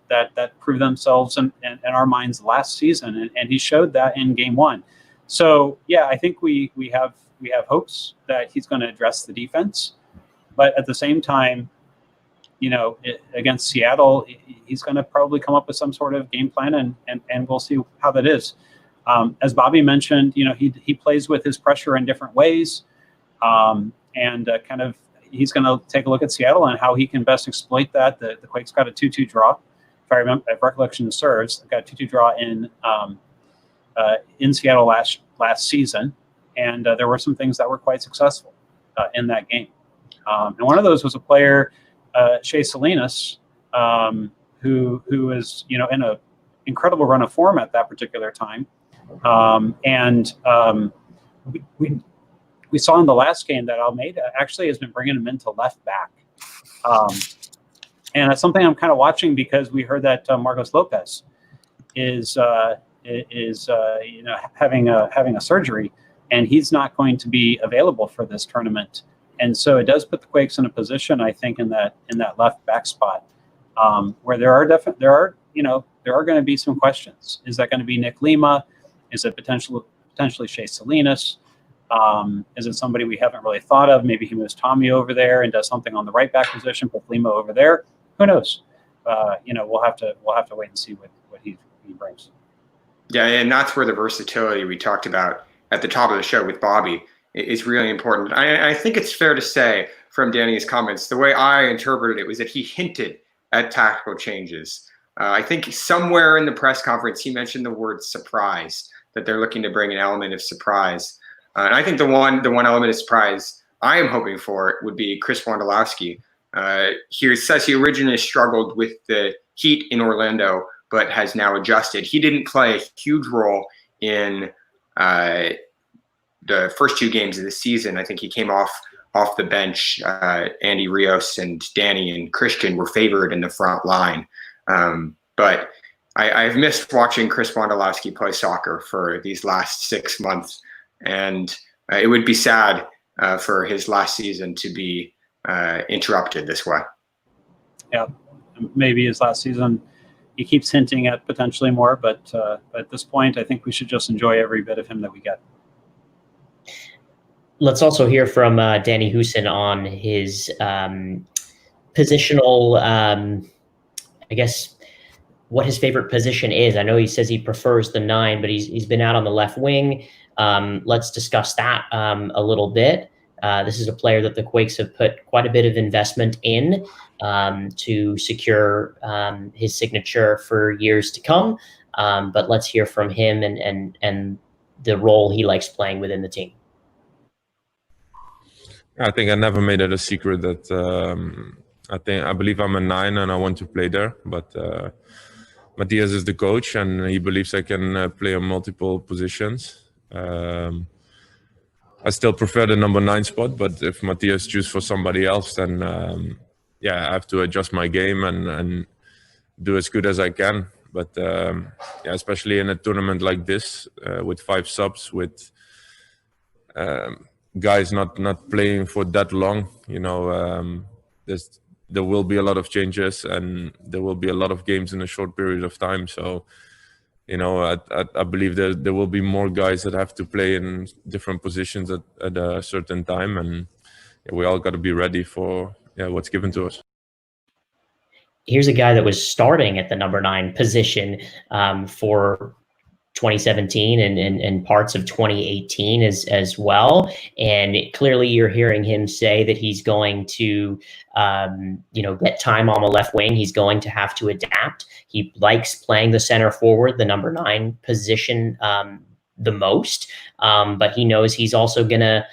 that proved themselves in our minds last season. And he showed that in game 1. So, yeah, I think we have hopes that he's going to address the defense. But at the same time, against Seattle, he's going to probably come up with some sort of game plan, and we'll see how that is. As Bobby mentioned, he plays with his pressure in different ways, he's going to take a look at Seattle and how he can best exploit that. The Quakes got a 2-2 draw, if recollection serves. They got a 2-2 draw in Seattle last season, and there were some things that were quite successful in that game. And one of those was a player, Shea Salinas, who is in an incredible run of form at that particular time. We saw in the last game that Almeida actually has been bringing him into left back. And that's something I'm kind of watching, because we heard that Marcos Lopez is having a surgery, and he's not going to be available for this tournament. And so it does put the Quakes in a position, I think, in that left back spot, where there are going to be some questions. Is that going to be Nick Lima? Is it potentially Shea Salinas? Is it somebody we haven't really thought of? Maybe he moves Tommy over there and does something on the right back position, put Lima over there. Who knows? We'll have to wait and see what he brings. Yeah, and that's where the versatility we talked about at the top of the show with Bobby is really important. I think it's fair to say from Danny's comments, the way I interpreted it was that he hinted at tactical changes. I think somewhere in the press conference he mentioned the word surprise, that they're looking to bring an element of surprise. And I think the one element of surprise I am hoping for would be Chris Wondolowski. He says he originally struggled with the Heat in Orlando, but has now adjusted. He didn't play a huge role in the first 2 games of the season. I think he came off the bench. Andy Rios and Danny and Christian were favored in the front line. But I've missed watching Chris Wondolowski play soccer for these last 6 months. And it would be sad for his last season to be interrupted this way. Yeah, maybe his last season. He keeps hinting at potentially more, but at this point, I think we should just enjoy every bit of him that we get. Let's also hear from Danny Houston on his positional, I guess, what his favorite position is. I know he says he prefers the 9, but he's been out on the left wing. Let's discuss that a little bit. This is a player that the Quakes have put quite a bit of investment in to secure his signature for years to come. But let's hear from him and the role he likes playing within the team. I think I never made it a secret that I believe I'm a 9 and I want to play there. But Matthias is the coach and he believes I can play on multiple positions. I still prefer the number 9 spot, but if Matthias chooses for somebody else, then I have to adjust my game and do as good as I can. But especially in a tournament like this, with 5 subs, with guys not playing for that long, there will be a lot of changes and there will be a lot of games in a short period of time. So, I believe there will be more guys that have to play in different positions at a certain time, and we all got to be ready for what's given to us. Here's a guy that was starting at the number 9 position for 2017 and parts of 2018 as well. And clearly you're hearing him say that he's going to, get time on the left wing. He's going to have to adapt. He likes playing the center forward, the number 9 position, the most. But he knows he's also going to,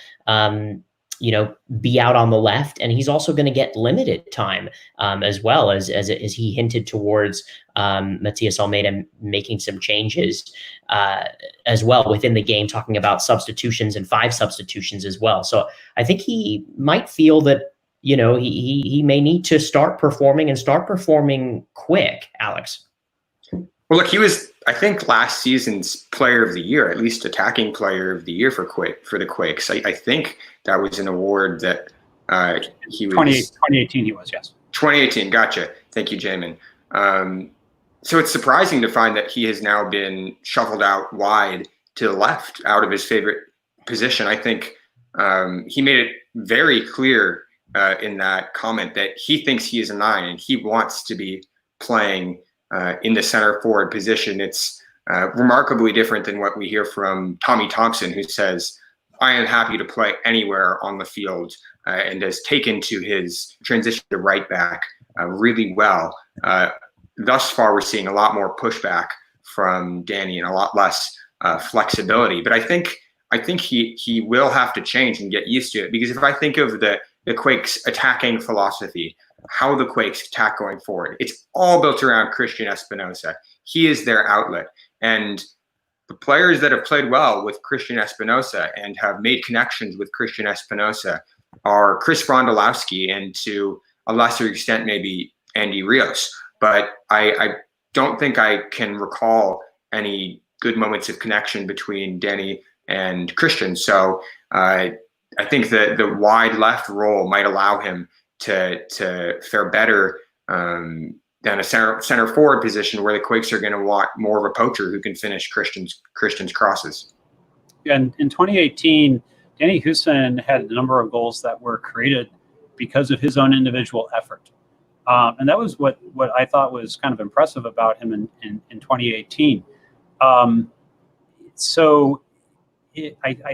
be out on the left, and he's also going to get limited time as well as he hinted towards Matias Almeida making some changes as well within the game, talking about substitutions and 5 substitutions as well. So I think he might feel that, he may need to start performing quick, Alex. Well, look, he was, I think, last season's player of the year, at least attacking player of the year for the Quakes. I think that was an award that he was. 2018 he was, yes. 2018, gotcha. Thank you, Jamon. So it's surprising to find that he has now been shuffled out wide to the left, out of his favorite position. I think he made it very clear in that comment that he thinks he is a 9 and he wants to be playing in the center forward position. It's remarkably different than what we hear from Tommy Thompson, who says, I am happy to play anywhere on the field, and has taken to his transition to right back really well. Thus far, we're seeing a lot more pushback from Danny and a lot less flexibility. But I think he will have to change and get used to it, because if I think of the Quakes attacking philosophy, how the Quakes attack going forward, it's all built around Christian Espinosa. He is their outlet. And the players that have played well with Christian Espinosa and have made connections with Christian Espinosa are Chris Wondolowski and, to a lesser extent, maybe Andy Rios. But I don't think I can recall any good moments of connection between Danny and Christian. So I think that the wide left role might allow him to fare better than a center forward position, where the Quakes are going to want more of a poacher who can finish Christian's crosses. And in 2018, Danny Houston had a number of goals that were created because of his own individual effort. And that was what I thought was kind of impressive about him in 2018. I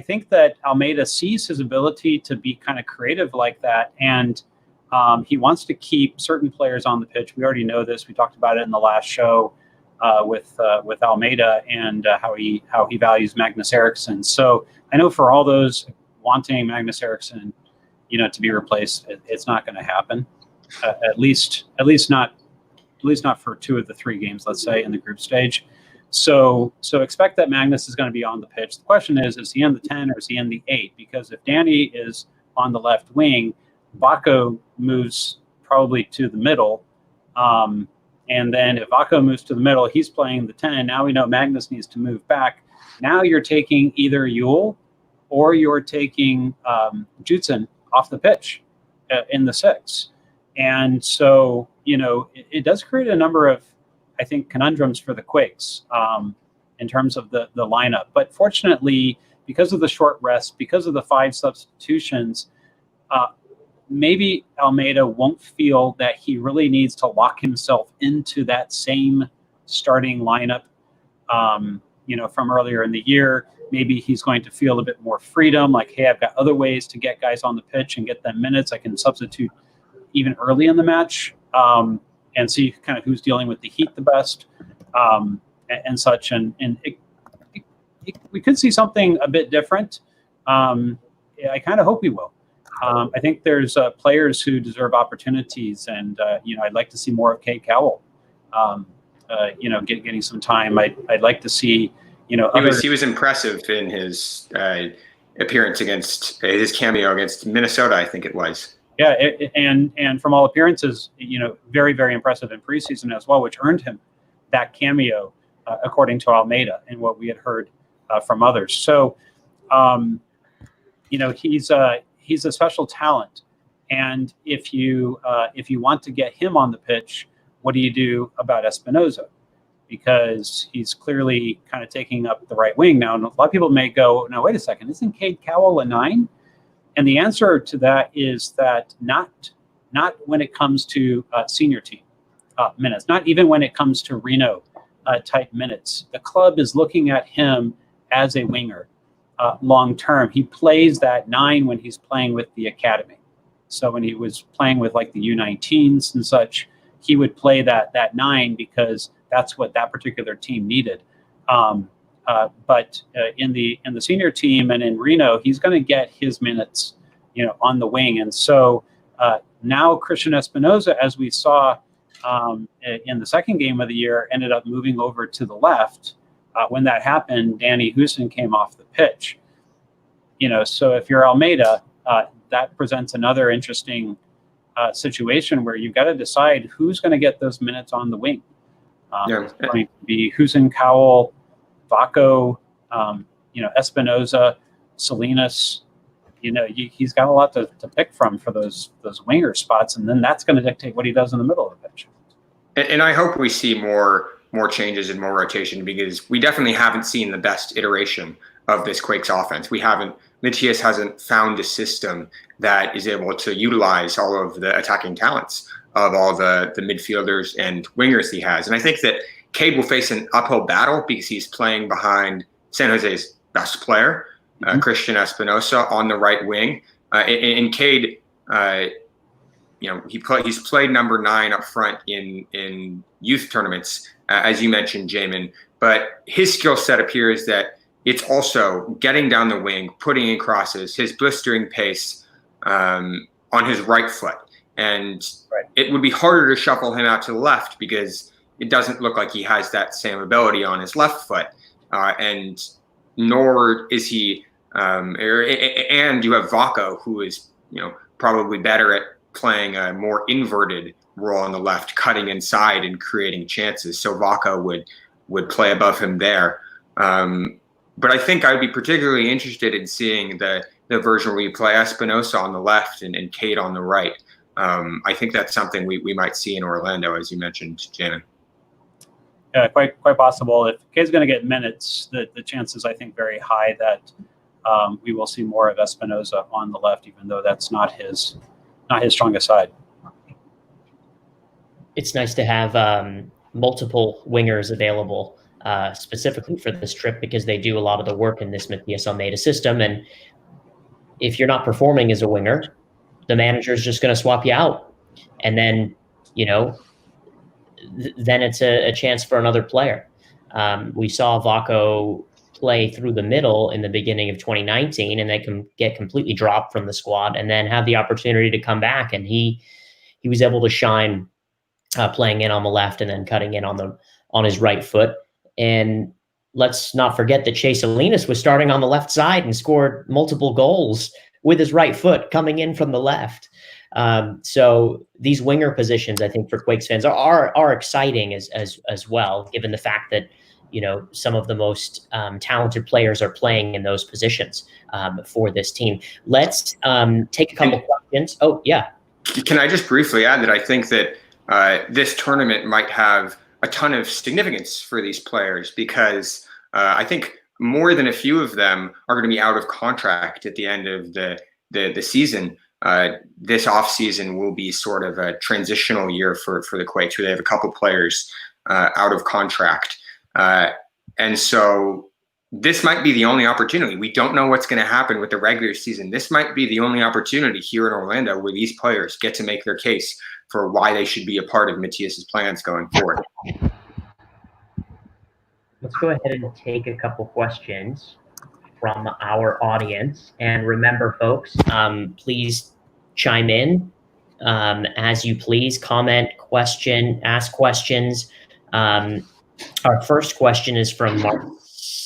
think that Almeida sees his ability to be kind of creative like that, and he wants to keep certain players on the pitch. We already know this. We talked about it in the last show with Almeida and how he values Magnus Eriksson. So I know for all those wanting Magnus Eriksson, to be replaced, it's not going to happen. At least not for 2 of the 3 games, let's say, in the group stage. So expect that Magnus is going to be on the pitch. The question is he in the 10 or is he in the 8? Because if Danny is on the left wing, Vako moves probably to the middle. And then if Vako moves to the middle, he's playing the 10. Now we know Magnus needs to move back. Now you're taking either Yule or you're taking Jutsen off the pitch in the 6. And so, it does create a number of, I think, conundrums for the Quakes in terms of the lineup. But fortunately, because of the short rest, because of the 5 substitutions, maybe Almeida won't feel that he really needs to lock himself into that same starting lineup, from earlier in the year. Maybe he's going to feel a bit more freedom, like, hey, I've got other ways to get guys on the pitch and get them minutes. I can substitute even early in the match and see kind of who's dealing with the heat the best and such. And we could see something a bit different. I kind of hope we will. I think there's players who deserve opportunities, and I'd like to see more of Kate Cowell. Getting some time. I'd like to see. He was impressive in his appearance against his cameo against Minnesota, I think it was. Yeah, and from all appearances, very, very impressive in preseason as well, which earned him that cameo, according to Almeida and what we had heard from others. So, he's a special talent, and if you want to get him on the pitch, what do you do about Espinosa? Because he's clearly kind of taking up the right wing now. And a lot of people may go, "No, wait a second, isn't Cade Cowell a 9?" And the answer to that is that not when it comes to senior team minutes, not even when it comes to Reno type minutes. The club is looking at him as a winger long term. He plays that 9 when he's playing with the academy. So when he was playing with like the U19s and such, he would play that 9 because that's what that particular team needed. But in the senior team and in Reno, he's going to get his minutes, on the wing. And so now Christian Espinoza, as we saw in the second game of the year, ended up moving over to the left. When that happened, Danny Houston came off the pitch. So if you're Almeida, that presents another interesting situation where you've got to decide who's going to get those minutes on the wing. It's going to be Houston, Cowell, Vaco, Espinoza, Salinas. He's got a lot to pick from for those winger spots, and then that's going to dictate what he does in the middle of the pitch. And I hope we see more changes and more rotation, because we definitely haven't seen the best iteration of this Quakes offense. Matias hasn't found a system that is able to utilize all of the attacking talents of all the midfielders and wingers he has. And I think that Cade will face an uphill battle because he's playing behind San Jose's best player, Christian Espinoza, on the right wing. And Cade, he's played number 9 up front in youth tournaments, as you mentioned, Jamon. But his skill set appears that it's also getting down the wing, putting in crosses, his blistering pace on his right foot. And it would be harder to shuffle him out to the left because it doesn't look like he has that same ability on his left foot. And nor is he, and you have Vaco, who is, probably better at playing a more inverted role on the left, cutting inside and creating chances. So Vaco would play above him there. But I think I would be particularly interested in seeing the version where you play Espinoza on the left and Cade on the right. I think that's something we might see in Orlando, as you mentioned, Jamon. Yeah, quite possible. If Cade's going to get minutes, the chances, I think, very high that we will see more of Espinoza on the left, even though that's not his strongest side. It's nice to have multiple wingers available. Specifically for this trip, because they do a lot of the work in this Matias Almeida system. And if you're not performing as a winger, the manager is just going to swap you out. And then, then it's a chance for another player. We saw Vaco play through the middle in the beginning of 2019, and they can get completely dropped from the squad and then have the opportunity to come back. And he was able to shine playing in on the left and then cutting in on his right foot. And let's not forget that Chase Salinas was starting on the left side and scored multiple goals with his right foot coming in from the left. So these winger positions, I think, for Quakes fans are exciting as well, given the fact that some of the most talented players are playing in those positions for this team. Let's take a couple questions. Oh, yeah. Can I just briefly add that I think that this tournament might have a ton of significance for these players, because I think more than a few of them are going to be out of contract at the end of the season. This offseason will be sort of a transitional year for the Quakes, where they have a couple players out of contract. And so this might be the only opportunity. We don't know what's going to happen with the regular season. This might be the only opportunity here in Orlando where these players get to make their case for why they should be a part of Matias's plans going forward. Let's go ahead and take a couple questions from our audience. And remember, folks, please chime in as you please. Comment, question, ask questions. Our first question is from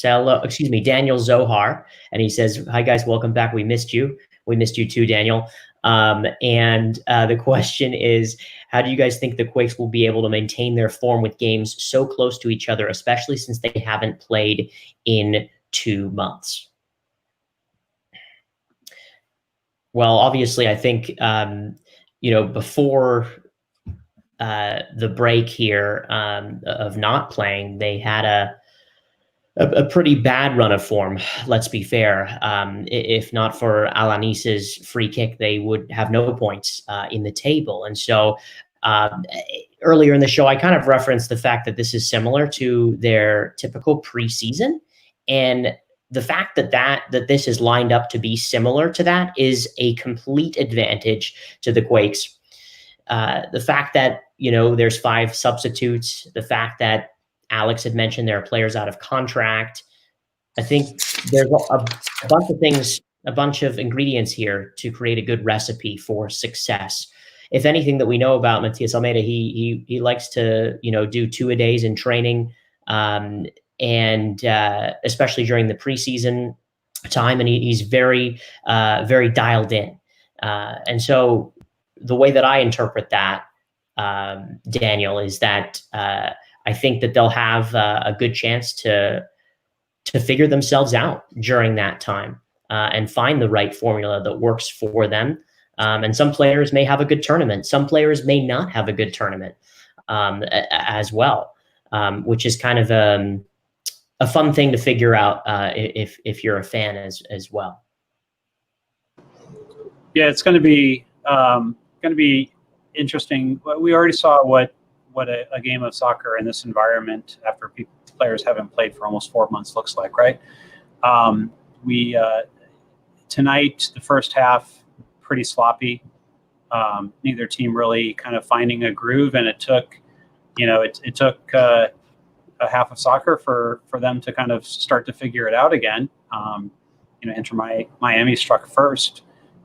Daniel Zohar. And he says, "Hi, guys. Welcome back. We missed you. We missed you too, Daniel. And the question is, how do you guys think the Quakes will be able to maintain their form with games so close to each other, especially since they haven't played in 2 months?" Well, obviously, I think, before the break here of not playing, they had a pretty bad run of form, let's be fair. If not for Alanis's free kick, they would have no points in the table. And so earlier in the show, I kind of referenced the fact that this is similar to their typical preseason, and the fact that this is lined up to be similar to that is a complete advantage to the Quakes. The fact that, there's 5 substitutes, the fact that Alex had mentioned there are players out of contract. I think there's a bunch of things, a bunch of ingredients here to create a good recipe for success. If anything that we know about Matias Almeida, he likes to, do 2-a-days in training, and especially during the preseason time, and he's very, very dialed in. And so the way that I interpret that, Daniel, is that I think that they'll have a good chance to figure themselves out during that time, and find the right formula that works for them. And some players may have a good tournament. Some players may not have a good tournament as well, which is kind of a fun thing to figure out if you're a fan as well. Yeah, it's going to be interesting. We already saw what a game of soccer in this environment after players haven't played for almost 4 months looks like, right? Tonight, the first half, pretty sloppy. Neither team really kind of finding a groove, and it took a half of soccer for them to kind of start to figure it out again. Inter Miami struck first,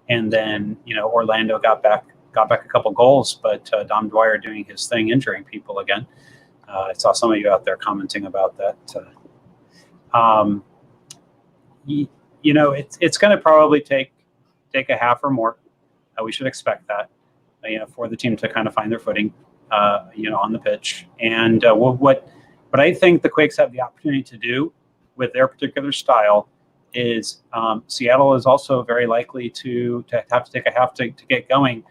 and then Orlando got back a couple goals, but Dom Dwyer doing his thing, injuring people again. I saw some of you out there commenting about that. It's going to probably take a half or more. We should expect that, for the team to kind of find their footing, on the pitch. And what I think the Quakes have the opportunity to do with their particular style is Seattle is also very likely to have to take a half to get going.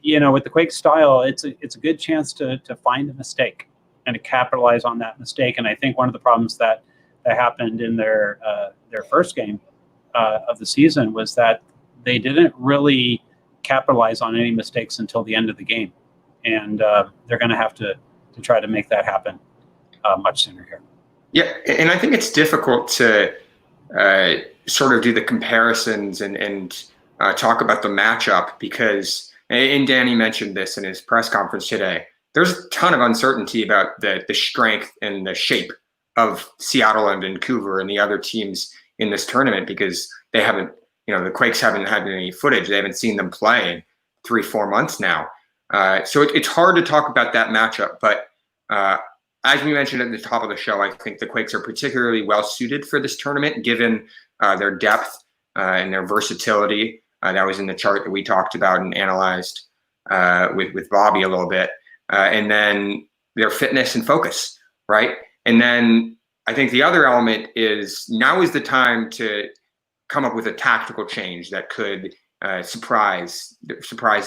With the Quakes style, it's a good chance to find a mistake and to capitalize on that mistake. And I think one of the problems that happened in their first game of the season was that they didn't really capitalize on any mistakes until the end of the game, and they're going to have to try to make that happen much sooner here. Yeah, and I think it's difficult to sort of do the comparisons and talk about the matchup because, and Danny mentioned this in his press conference today, there's a ton of uncertainty about the strength and the shape of Seattle and Vancouver and the other teams in this tournament because they haven't, the Quakes haven't had any footage. They haven't seen them play in 3-4 months now. So it's hard to talk about that matchup. But as we mentioned at the top of the show, I think the Quakes are particularly well suited for this tournament, given their depth and their versatility. That was in the chart that we talked about and analyzed with Bobby a little bit. And then their fitness and focus, right? And then I think the other element is now is the time to come up with a tactical change that could surprise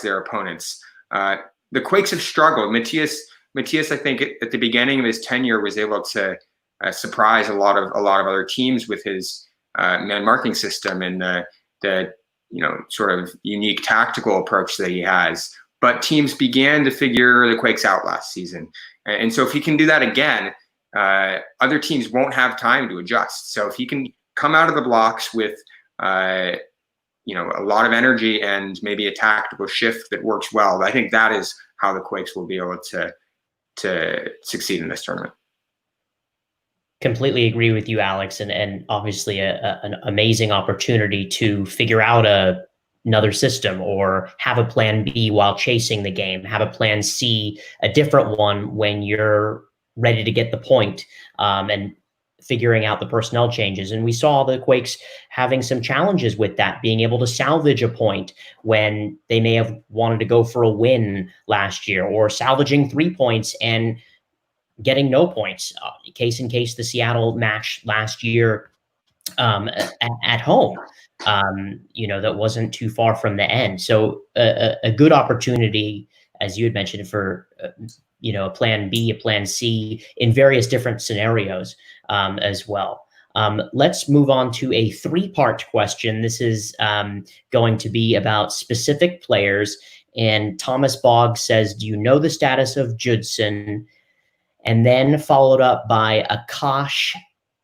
their opponents. The Quakes have struggled. Matias, I think at the beginning of his tenure was able to surprise a lot of other teams with his man marking system and the sort of unique tactical approach that he has. But teams began to figure the Quakes out last season, and so if he can do that again, other teams won't have time to adjust. So if he can come out of the blocks with a lot of energy and maybe a tactical shift that works well, I think that is how the Quakes will be able to succeed in this tournament. Completely agree with you, Alex, and obviously an amazing opportunity to figure out another system or have a plan B while chasing the game, have a plan C, a different one when you're ready to get the point, and figuring out the personnel changes. And we saw the Quakes having some challenges with that, being able to salvage a point when they may have wanted to go for a win last year, or salvaging 3 points and getting no points. Case in case, the Seattle match last year at home, that wasn't too far from the end. So a good opportunity, as you had mentioned, for a plan B, a plan C in various different scenarios as well. Let's move on to a three-part question. This is going to be about specific players. And Thomas Boggs says, do you know the status of Judson? And then followed up by Akash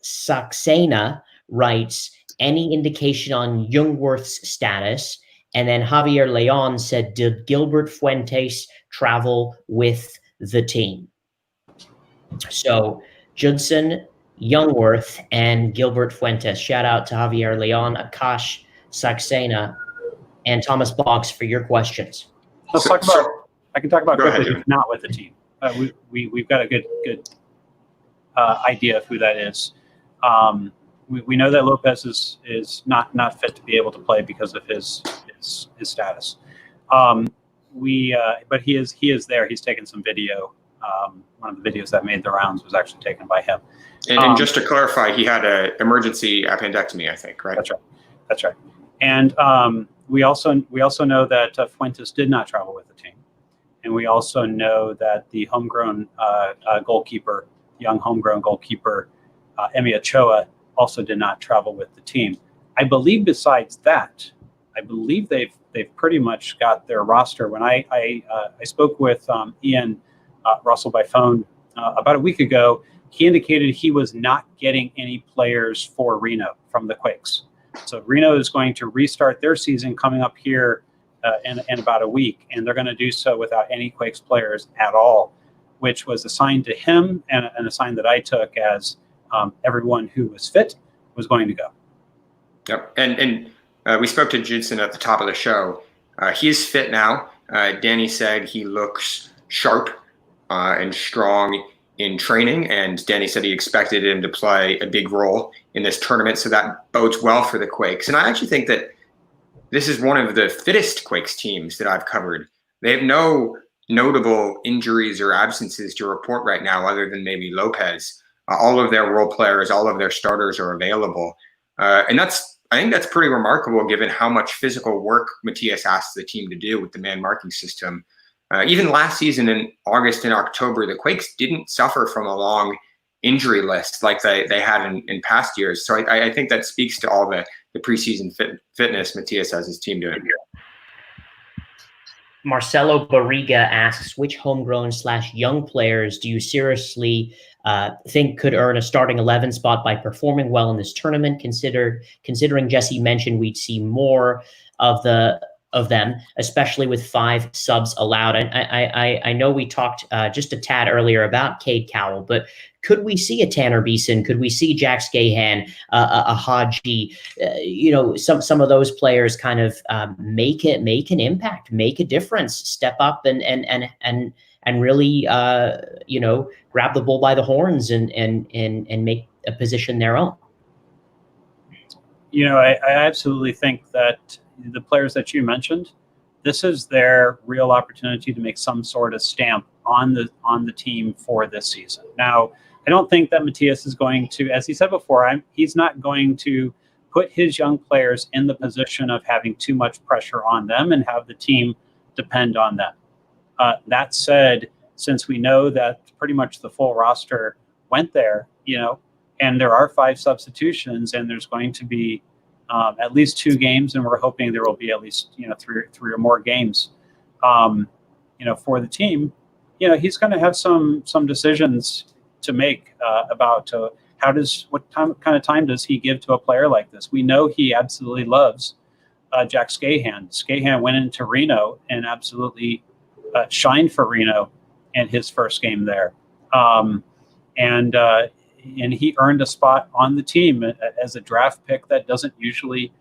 Saxena writes, any indication on Jungwirth's status? And then Javier Leon said, did Gilbert Fuentes travel with the team? So Judson, Jungwirth, and Gilbert Fuentes. Shout out to Javier Leon, Akash Saxena, and Thomas Boggs for your questions. Let's talk about. I can talk about Go quickly ahead, who's not with the team. We've got a good idea of who that is. We know that Lopez is not fit to be able to play because of his status. But he is there. He's taken some video. One of the videos that made the rounds was actually taken by him. And just to clarify, he had an emergency appendectomy, I think, right? That's right. And we also know that Fuentes did not travel with the team, and we also know that the homegrown goalkeeper, young homegrown goalkeeper, Emi Ochoa, also did not travel with the team. I believe besides that, they've pretty much got their roster. When I spoke with Ian Russell by phone about a week ago, he indicated he was not getting any players for Reno from the Quakes. So Reno is going to restart their season coming up here in about a week, and they're going to do so without any Quakes players at all, which was assigned to him and a sign that I took as everyone who was fit was going to go. Yep. And we spoke to Judson at the top of the show. He's fit now. Danny said he looks sharp and strong in training, and Danny said he expected him to play a big role in this tournament, so that bodes well for the Quakes. And I actually think that this is one of the fittest Quakes teams that I've covered. They have no notable injuries or absences to report right now other than maybe Lopez. All of their role players, all of their starters are available. And I think that's pretty remarkable given how much physical work Matias asked the team to do with the man marking system. Even last season in August and October, the Quakes didn't suffer from a long injury list like they had in past years. So I think that speaks to all the preseason fitness Matias has his team doing here. Marcelo Barriga asks, which homegrown/young players do you seriously think could earn a starting 11 spot by performing well in this tournament? Considering Jesse mentioned we'd see more of them, especially with 5 subs allowed. And I know we talked just a tad earlier about Cade Cowell, but could we see a Tanner Beeson? Could we see Jack Scahan, a Haji? Some of those players kind of make an impact, make a difference, step up and really grab the bull by the horns and make a position their own. I absolutely think that the players that you mentioned, this is their real opportunity to make some sort of stamp on the team for this season. Now, I don't think that Matias is going to, as he said before, he's not going to put his young players in the position of having too much pressure on them and have the team depend on them. That said, since we know that pretty much the full roster went there, and there are 5 substitutions, and there's going to be at least 2 games, and we're hoping there will be at least three or more games, for the team. He's going to have some decisions to make about what kind of time does he give to a player like this. We know he absolutely loves Jack Scahan. Scahan went into Reno and absolutely shined for Reno in his first game there, and he earned a spot on the team as a draft pick that doesn't usually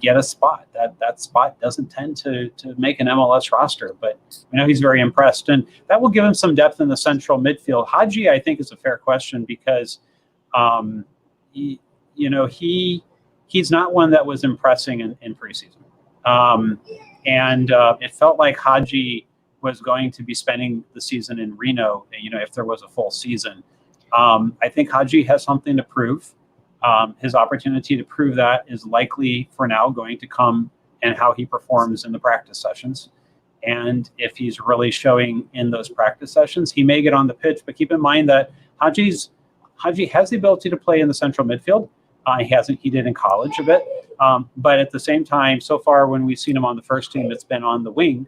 get a spot. That spot doesn't tend to make an MLS roster, but he's very impressed, and that will give him some depth in the central midfield. Haji, I think, is a fair question because he's not one that was impressing in preseason, and it felt like Haji was going to be spending the season in Reno, if there was a full season. I think Haji has something to prove. His opportunity to prove that is likely for now going to come in how he performs in the practice sessions. And if he's really showing in those practice sessions, he may get on the pitch. But keep in mind that Haji's Haji has the ability to play in the central midfield. He did in college a bit. But at the same time, so far when we've seen him on the first team, it's been on the wing.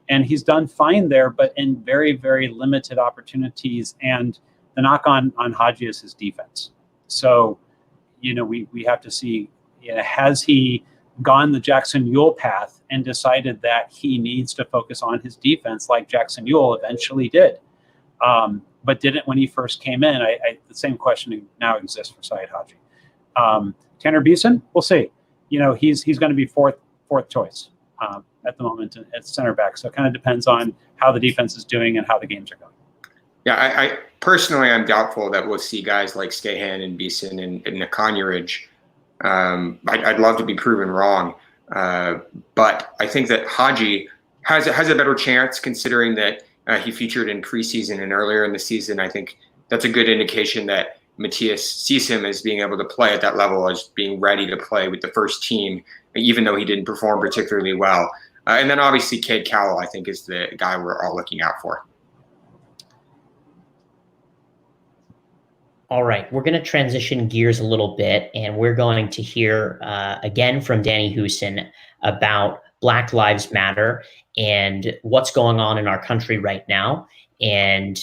And he's done fine there, but in very, very limited opportunities. And the knock on Haji is his defense. So, we have to see, has he gone the Jackson Yueill path and decided that he needs to focus on his defense like Jackson Yueill eventually did, but didn't when he first came in? The same question now exists for Saeed Haji. Tanner Beeson, we'll see. He's going to be fourth choice at the moment at center back. So it kind of depends on how the defense is doing and how the games are going. Yeah, I personally, I'm doubtful that we'll see guys like Skahan and Beeson and Nakonyeridge. I'd love to be proven wrong, but I think that Haji has a better chance, considering that he featured in preseason and earlier in the season. I think that's a good indication that Matthias sees him as being able to play at that level, as being ready to play with the first team, even though he didn't perform particularly well. And then obviously Cade Cowell, I think, is the guy we're all looking out for. All right, we're going to transition gears a little bit, and we're going to hear again from Danny Houston about Black Lives Matter and what's going on in our country right now, and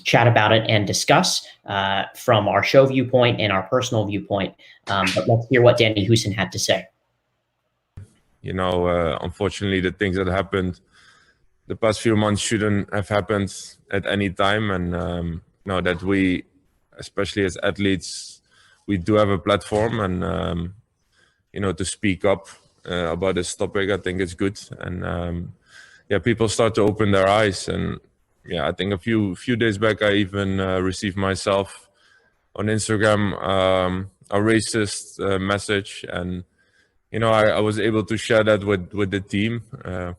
chat about it and discuss from our show viewpoint and our personal viewpoint. But let's hear what Danny Houston had to say. Unfortunately, the things that happened the past few months shouldn't have happened at any time, and that we, especially as athletes, we do have a platform, and to speak up about this topic, I think it's good. And people start to open their eyes. And I think a few days back, I even received myself on Instagram a racist message, and I was able to share that with the team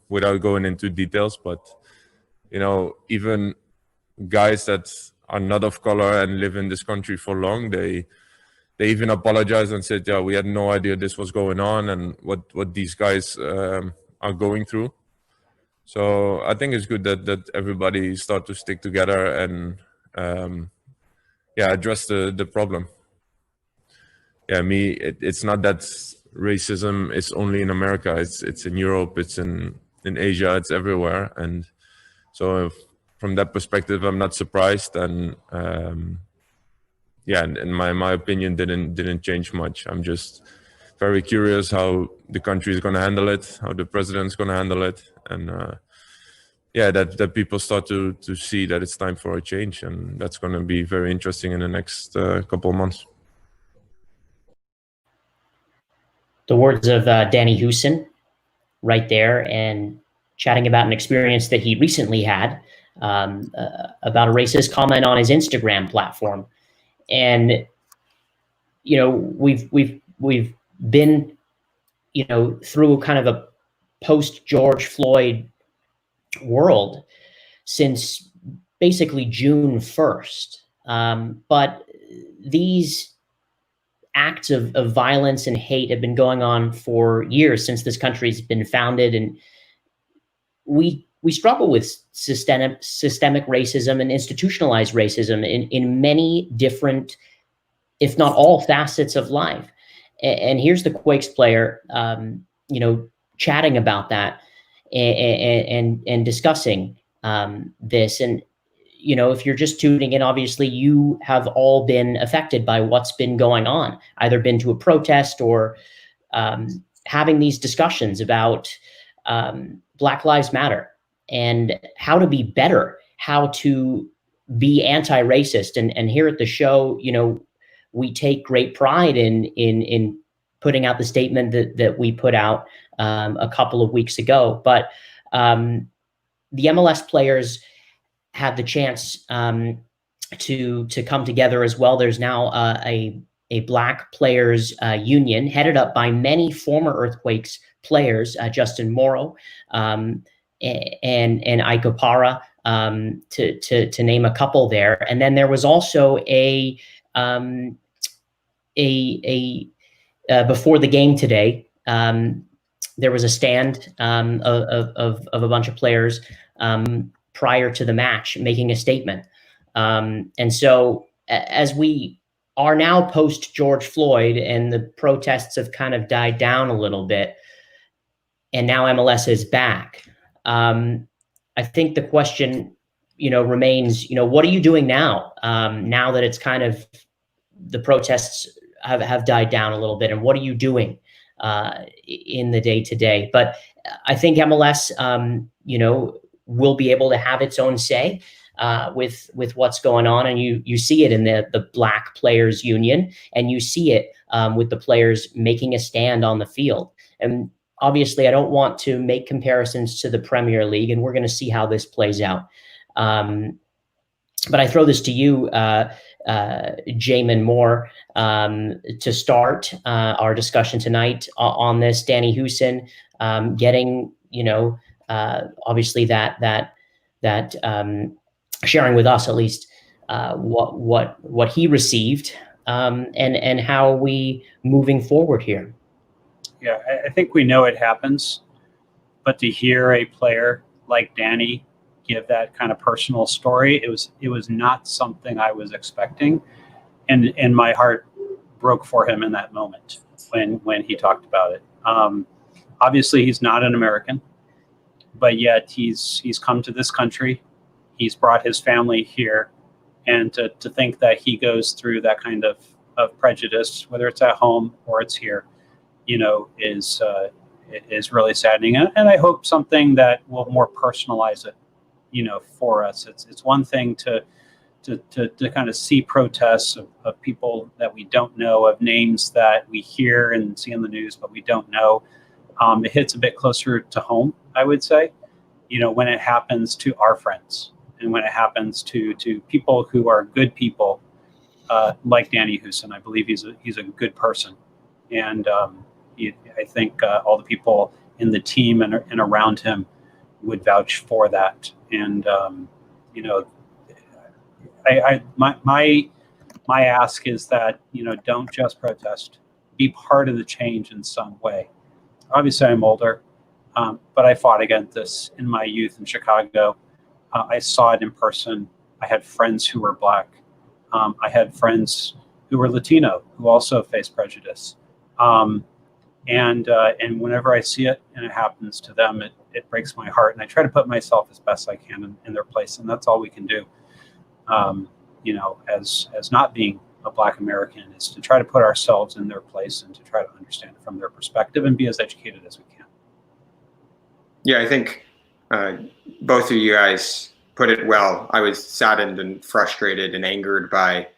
without going into details. But even guys that are not of color and live in this country for long, they even apologized and said, we had no idea this was going on and what these guys are going through. So I think it's good that everybody start to stick together and address the problem. It's not that racism is only in America. It's in Europe, it's in Asia, it's everywhere. And so from that perspective, I'm not surprised, and and my opinion didn't change much. I'm just very curious how the country is going to handle it, how the president's going to handle it, and that people start to see that it's time for a change, and that's going to be very interesting in the next couple of months. The words of Danny Houston right there, and chatting about an experience that he recently had about a racist comment on his Instagram platform. And we've been through kind of a post George Floyd world since basically June 1st, but these acts of violence and hate have been going on for years, since this country's been founded, and we struggle with systemic racism and institutionalized racism in many different, if not all, facets of life. And here's the Quakes player, chatting about that and discussing this. And if you're just tuning in, obviously you have all been affected by what's been going on, either been to a protest or having these discussions about Black Lives Matter and how to be better, how to be anti-racist. And here at the show, we take great pride in putting out the statement that we put out a couple of weeks ago. But the MLS players had the chance to come together as well. There's now a Black Players Union headed up by many former Earthquakes players, Justin Morrow and Ike Opara, to name a couple there. And then there was also a before the game today, there was a stand of a bunch of players prior to the match making a statement. And so as we are now post George Floyd and the protests have kind of died down a little bit, and now MLS is back, I think the question, remains, what are you doing now? Now that it's kind of, the protests have died down a little bit, and what are you doing in the day to day? But I think MLS, will be able to have its own say with what's going on, and you see it in the Black Players Union, and you see it with the players making a stand on the field. And obviously, I don't want to make comparisons to the Premier League, and we're going to see how this plays out. But I throw this to you, Jamon Moore, to start our discussion tonight on this. Danny Houston getting, obviously that sharing with us at least what he received, and how are we moving forward here? Yeah, I think we know it happens, but to hear a player like Danny give that kind of personal story, it was not something I was expecting, and my heart broke for him in that moment when he talked about it. Obviously, he's not an American, but yet he's come to this country, he's brought his family here, and to think that he goes through that kind of prejudice, whether it's at home or it's here, is really saddening. And I hope something that will more personalize it, for us. It's one thing to kind of see protests of people that we don't know, of names that we hear and see in the news, but we don't know. It hits a bit closer to home, I would say, when it happens to our friends, and when it happens to people who are good people, like Danny Houston. I believe he's a good person. And I think all the people in the team and around him would vouch for that. And my ask is that don't just protest, be part of the change in some way. Obviously, I'm older, but I fought against this in my youth in Chicago. I saw it in person. I had friends who were Black. I had friends who were Latino who also faced prejudice. And whenever I see it and it happens to them, it breaks my heart. And I try to put myself as best I can in their place. And that's all we can do, as not being a Black American, is to try to put ourselves in their place and to try to understand it from their perspective and be as educated as we can. Yeah, I think both of you guys put it well. I was saddened and frustrated and angered by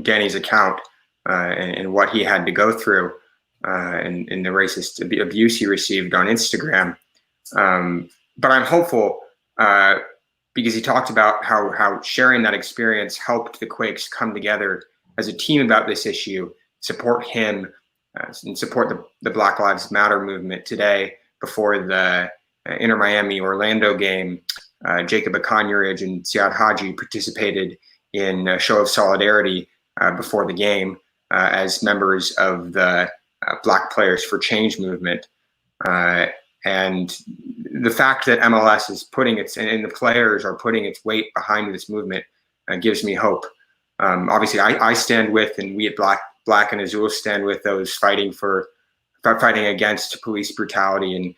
Danny's account and what he had to go through and the racist abuse he received on Instagram. But I'm hopeful because he talked about how sharing that experience helped the Quakes come together as a team about this issue, support him, and support the Black Lives Matter movement. Today, before the Inter Miami Orlando game, Jacob Akanurage and Siad Haji participated in a show of solidarity before the game as members of the Black Players for Change movement. And the fact that MLS is putting and the players are putting its weight behind this movement gives me hope. Obviously, I stand with, and we at Black and Azul stand with those fighting against police brutality and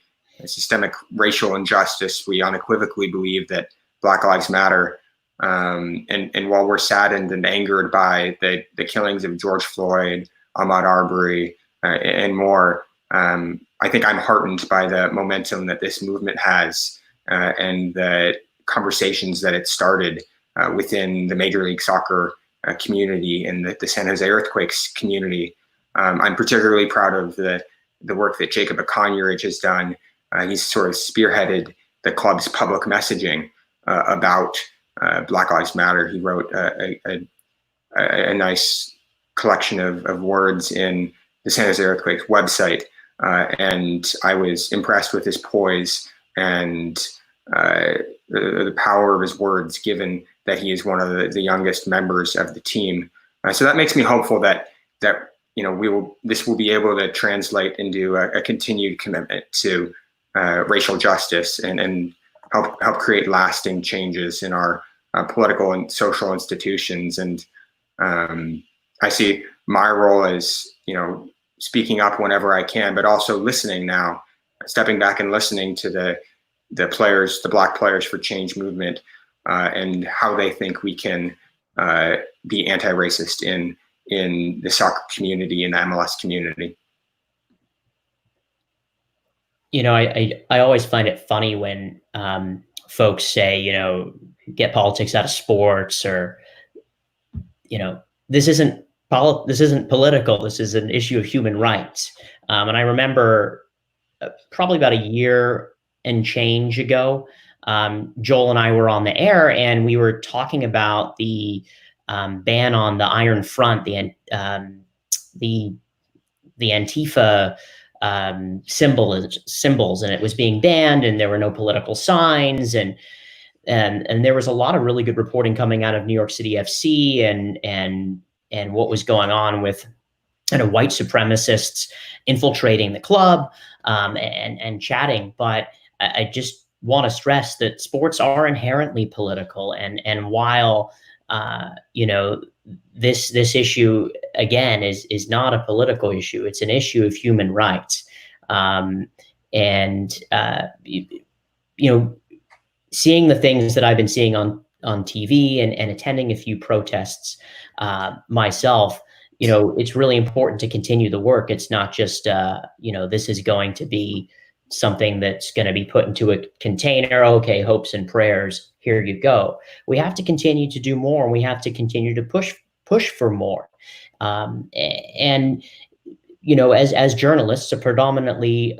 systemic racial injustice. We unequivocally believe that Black Lives Matter. And while we're saddened and angered by the killings of George Floyd, Ahmaud Arbery, and more, I think I'm heartened by the momentum that this movement has and the conversations that it started within the Major League Soccer community and the San Jose Earthquakes community. I'm particularly proud of the work that Jacob Akanurage has done. He's sort of spearheaded the club's public messaging about Black Lives Matter. He wrote a nice collection of words in the San Jose Earthquakes website, and I was impressed with his poise and the power of his words, given that he is one of the youngest members of the team. So that makes me hopeful that this will be able to translate into a continued commitment to racial justice and help create lasting changes in our political and social institutions. And I see my role as, speaking up whenever I can, but also listening now, stepping back and listening to the players, the Black Players for Change movement, and how they think we can be anti-racist in the soccer community, in the MLS community. I always find it funny when folks say, get politics out of sports, or, this isn't political. This is an issue of human rights. And I remember probably about a year and change ago, Joel and I were on the air, and we were talking about the ban on the Iron Front, the Antifa symbols, and it was being banned, and there were no political signs, and there was a lot of really good reporting coming out of New York City FC and what was going on with kind of white supremacists infiltrating the club and chatting. But I just want to stress that sports are inherently political, and while this issue again is not a political issue, it's an issue of human rights. Seeing the things that I've been seeing on TV and attending a few protests myself, it's really important to continue the work. It's not just, this is going to be something that's going to be put into a container. Okay, hopes and prayers, here you go. We have to continue to do more, and we have to continue to push for more. As journalists, a predominantly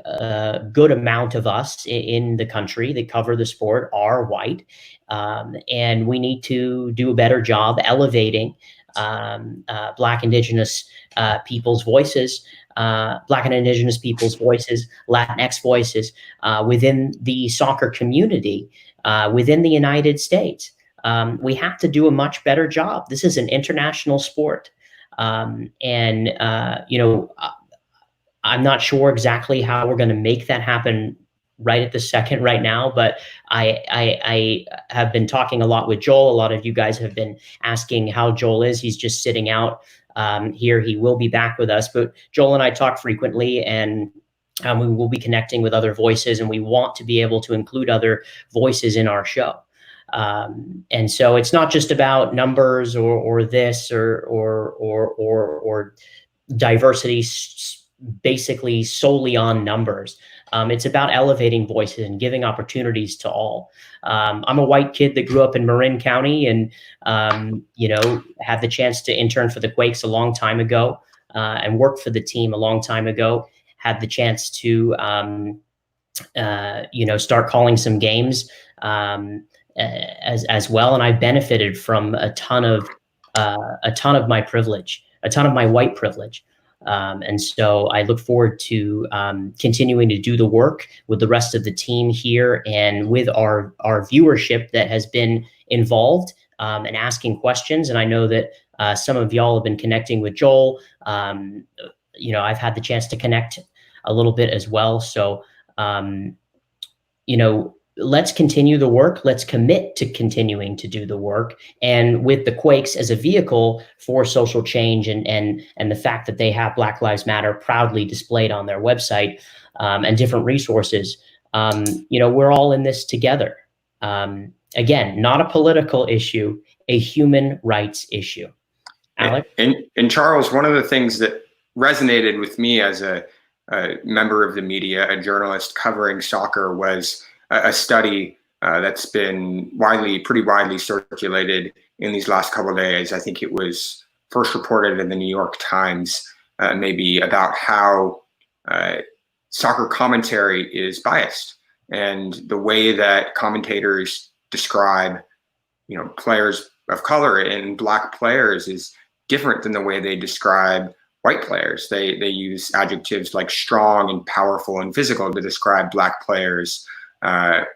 good amount of us in the country that cover the sport are white, and we need to do a better job elevating Black, Indigenous people's voices, Black and Indigenous people's voices, Latinx voices within the soccer community, within the United States. We have to do a much better job. This is an international sport. I'm not sure exactly how we're going to make that happen right at the second right now, but I have been talking a lot with Joel. A lot of you guys have been asking how Joel is. He's just sitting out here. He will be back with us, but Joel and I talk frequently, and we will be connecting with other voices, and we want to be able to include other voices in our show. And so it's not just about numbers or this or diversity basically solely on numbers. It's about elevating voices and giving opportunities to all. I'm a white kid that grew up in Marin County, and had the chance to intern for the Quakes a long time ago, and work for the team a long time ago. Had the chance to start calling some games as well, and I benefited from a ton of my privilege, a ton of my white privilege. And so I look forward to continuing to do the work with the rest of the team here, and with our viewership that has been involved and asking questions. And I know that some of y'all have been connecting with Joel. I've had the chance to connect a little bit as well. So, let's continue the work. Let's commit to continuing to do the work. And with the Quakes as a vehicle for social change, and the fact that they have Black Lives Matter proudly displayed on their website, and different resources, we're all in this together. Again, not a political issue, a human rights issue. Alex? And Charles, one of the things that resonated with me as a member of the media, a journalist covering soccer, was a study that's been pretty widely circulated in these last couple of days. I think it was first reported in the New York Times, maybe, about how soccer commentary is biased, and the way that commentators describe, players of color and Black players is different than the way they describe white players. They use adjectives like strong and powerful and physical to describe Black players,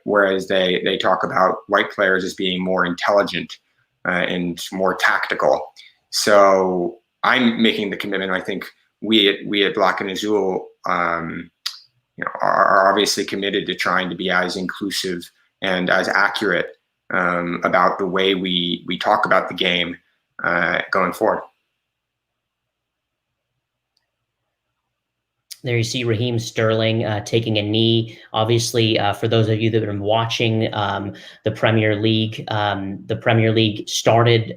whereas they talk about white players as being more intelligent and more tactical. So I'm making the commitment. I think we at Black and Azul are obviously committed to trying to be as inclusive and as accurate about the way we talk about the game going forward. There you see Raheem Sterling taking a knee. Obviously, for those of you that have been watching the Premier League started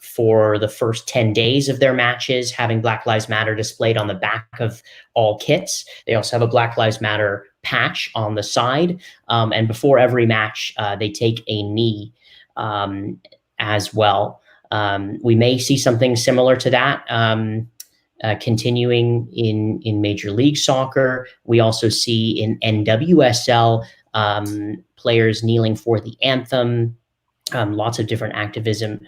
for the first 10 days of their matches having Black Lives Matter displayed on the back of all kits. They also have a Black Lives Matter patch on the side. And before every match, they take a knee as well. We may see something similar to that continuing in Major League Soccer. We also see in NWSL players kneeling for the anthem. Lots of different activism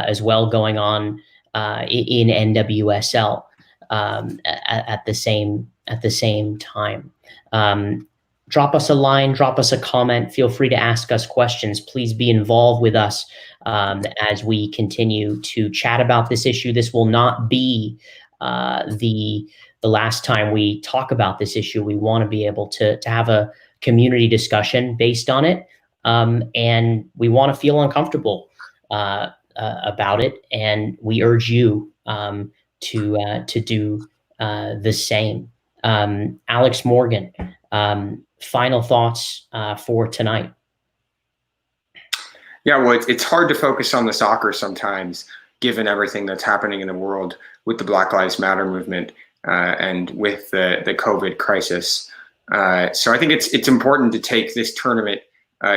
as well going on in NWSL at the same time. Drop us a line, drop us a comment. Feel free to ask us questions. Please be involved with us as we continue to chat about this issue. This will not be the last time we talk about this issue. We want to be able to have a community discussion based on it, and we want to feel uncomfortable about it. And we urge you to do the same. Alex Morgan, final thoughts for tonight. Yeah, well, it's hard to focus on the soccer sometimes, given everything that's happening in the world with the Black Lives Matter movement and with the COVID crisis. So I think it's important to take this tournament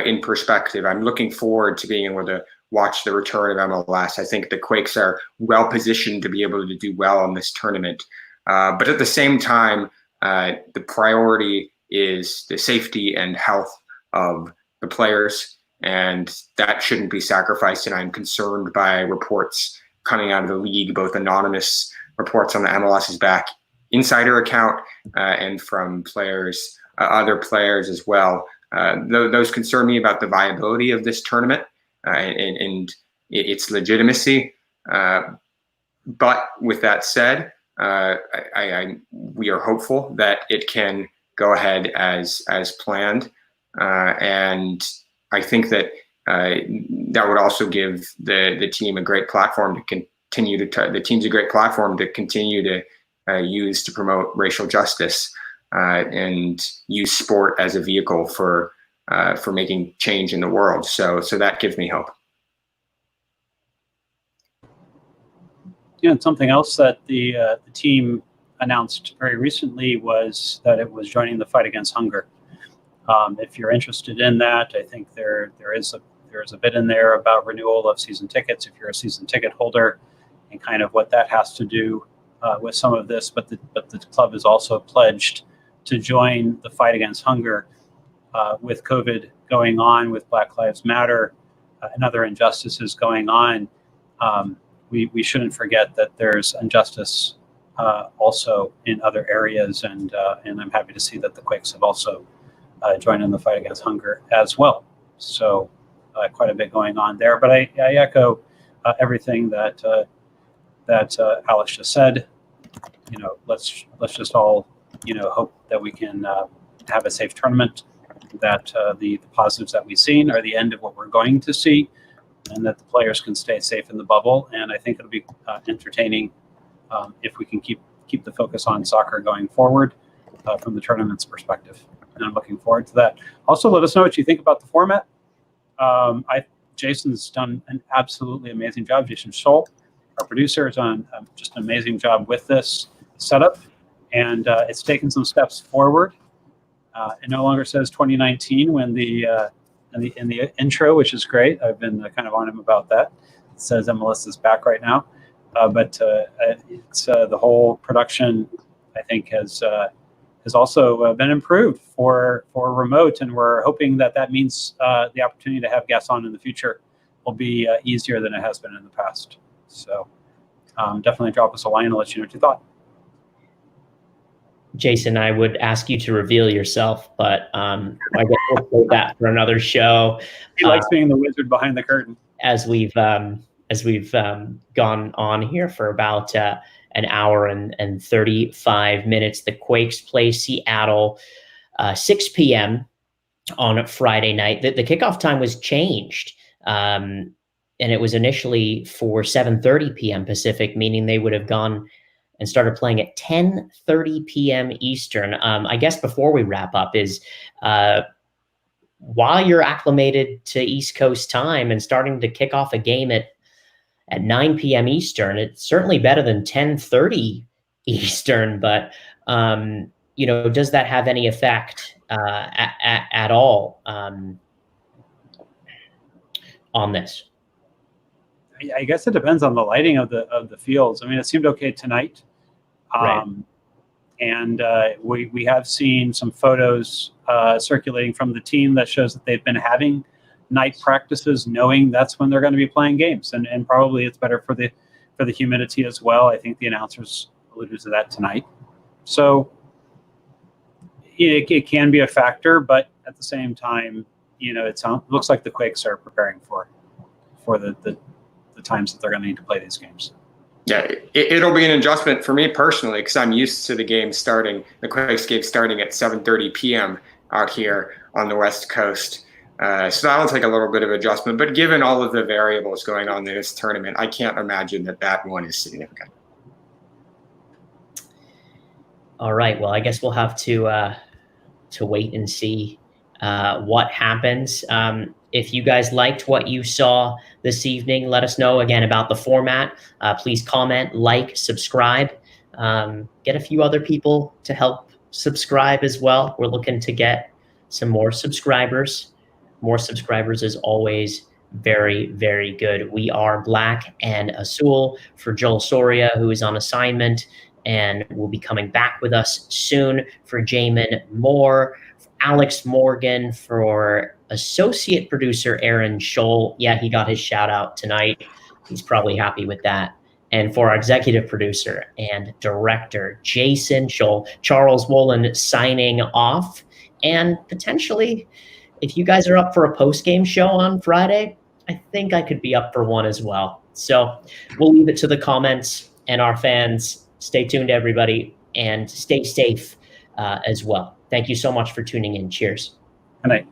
in perspective. I'm looking forward to being able to watch the return of MLS. I think the Quakes are well positioned to be able to do well in this tournament. But at the same time, the priority is the safety and health of the players, and that shouldn't be sacrificed. And I'm concerned by reports coming out of the league, both anonymous reports on the MLS's back insider account and from players, other players as well. Those concern me about the viability of this tournament and its legitimacy. But with that said, we are hopeful that it can go ahead as planned, and I think that that would also give the team a great platform to continue to. The team's a great platform to continue to use to promote racial justice and use sport as a vehicle for making change in the world. So that gives me hope. Yeah, and something else that the team announced very recently was that it was joining the fight against hunger. If you're interested in that, I think there is a bit in there about renewal of season tickets if you're a season ticket holder, and kind of what that has to do with some of this. But the club is also pledged to join the fight against hunger with COVID going on, with Black Lives Matter and other injustices going on. We shouldn't forget that there's injustice also in other areas, and I'm happy to see that the Quakes have also joined in the fight against hunger as well. So quite a bit going on there. But I echo everything that Alex just said. You know, let's just all hope that we can have a safe tournament, that the positives that we've seen are the end of what we're going to see, and that the players can stay safe in the bubble. And I think it'll be entertaining if we can keep the focus on soccer going forward from the tournament's perspective. And I'm looking forward to that. Also, let us know what you think about the format. Jason's done an absolutely amazing job. Jason Sholl, our producer, has done just an amazing job with this setup, and it's taken some steps forward. It no longer says 2019 when in the intro, which is great. I've been kind of on him about that. It says MLS is back right now, but it's the whole production, I think, has also been improved for remote, and we're hoping that means the opportunity to have guests on in the future will be easier than it has been in the past. So definitely drop us a line and let you know what you thought. Jason, I would ask you to reveal yourself, but I guess we'll save that for another show. He likes being the wizard behind the curtain. As we've gone on here for about an hour and 35 minutes, the Quakes play Seattle 6 p.m. on Friday night. The kickoff time was changed, and it was initially for 7:30 p.m. Pacific, meaning they would have gone and started playing at 10:30 p.m. Eastern. I guess before we wrap up is while you're acclimated to East Coast time and starting to kick off a game at 9 p.m. Eastern, it's certainly better than 10:30 Eastern, but does that have any effect at all on this? I guess it depends on the lighting of the fields. I mean, it seemed okay tonight, Right. And we have seen some photos circulating from the team that shows that they've been having night practices, knowing that's when they're going to be playing games, and probably it's better for the humidity as well. I think the announcers alluded to that tonight, so it can be a factor, but at the same time, it looks like the Quakes are preparing for the times that they're going to need to play these games. Yeah, it'll be an adjustment for me personally because I'm used to the Quakes game starting at 7:30 p.m. out here on the West Coast. So that'll take a little bit of adjustment. But given all of the variables going on in this tournament, I can't imagine that one is significant. All right. Well, I guess we'll have to wait and see what happens. If you guys liked what you saw this evening, let us know again about the format. Please comment, like, subscribe. Get a few other people to help subscribe as well. We're looking to get some more subscribers. More subscribers is always very, very good. We are Black and Azul for Joel Soria, who is on assignment and will be coming back with us soon, for Jamon Moore, for Alex Morgan, for associate producer Aaron Sholl. Yeah, he got his shout out tonight. He's probably happy with that. And for our executive producer and director, Jason Sholl, Charles Wollin signing off. And potentially, if you guys are up for a post-game show on Friday, I think I could be up for one as well. So we'll leave it to the comments and our fans. Stay tuned, everybody, and stay safe as well. Thank you so much for tuning in. Cheers. Good night.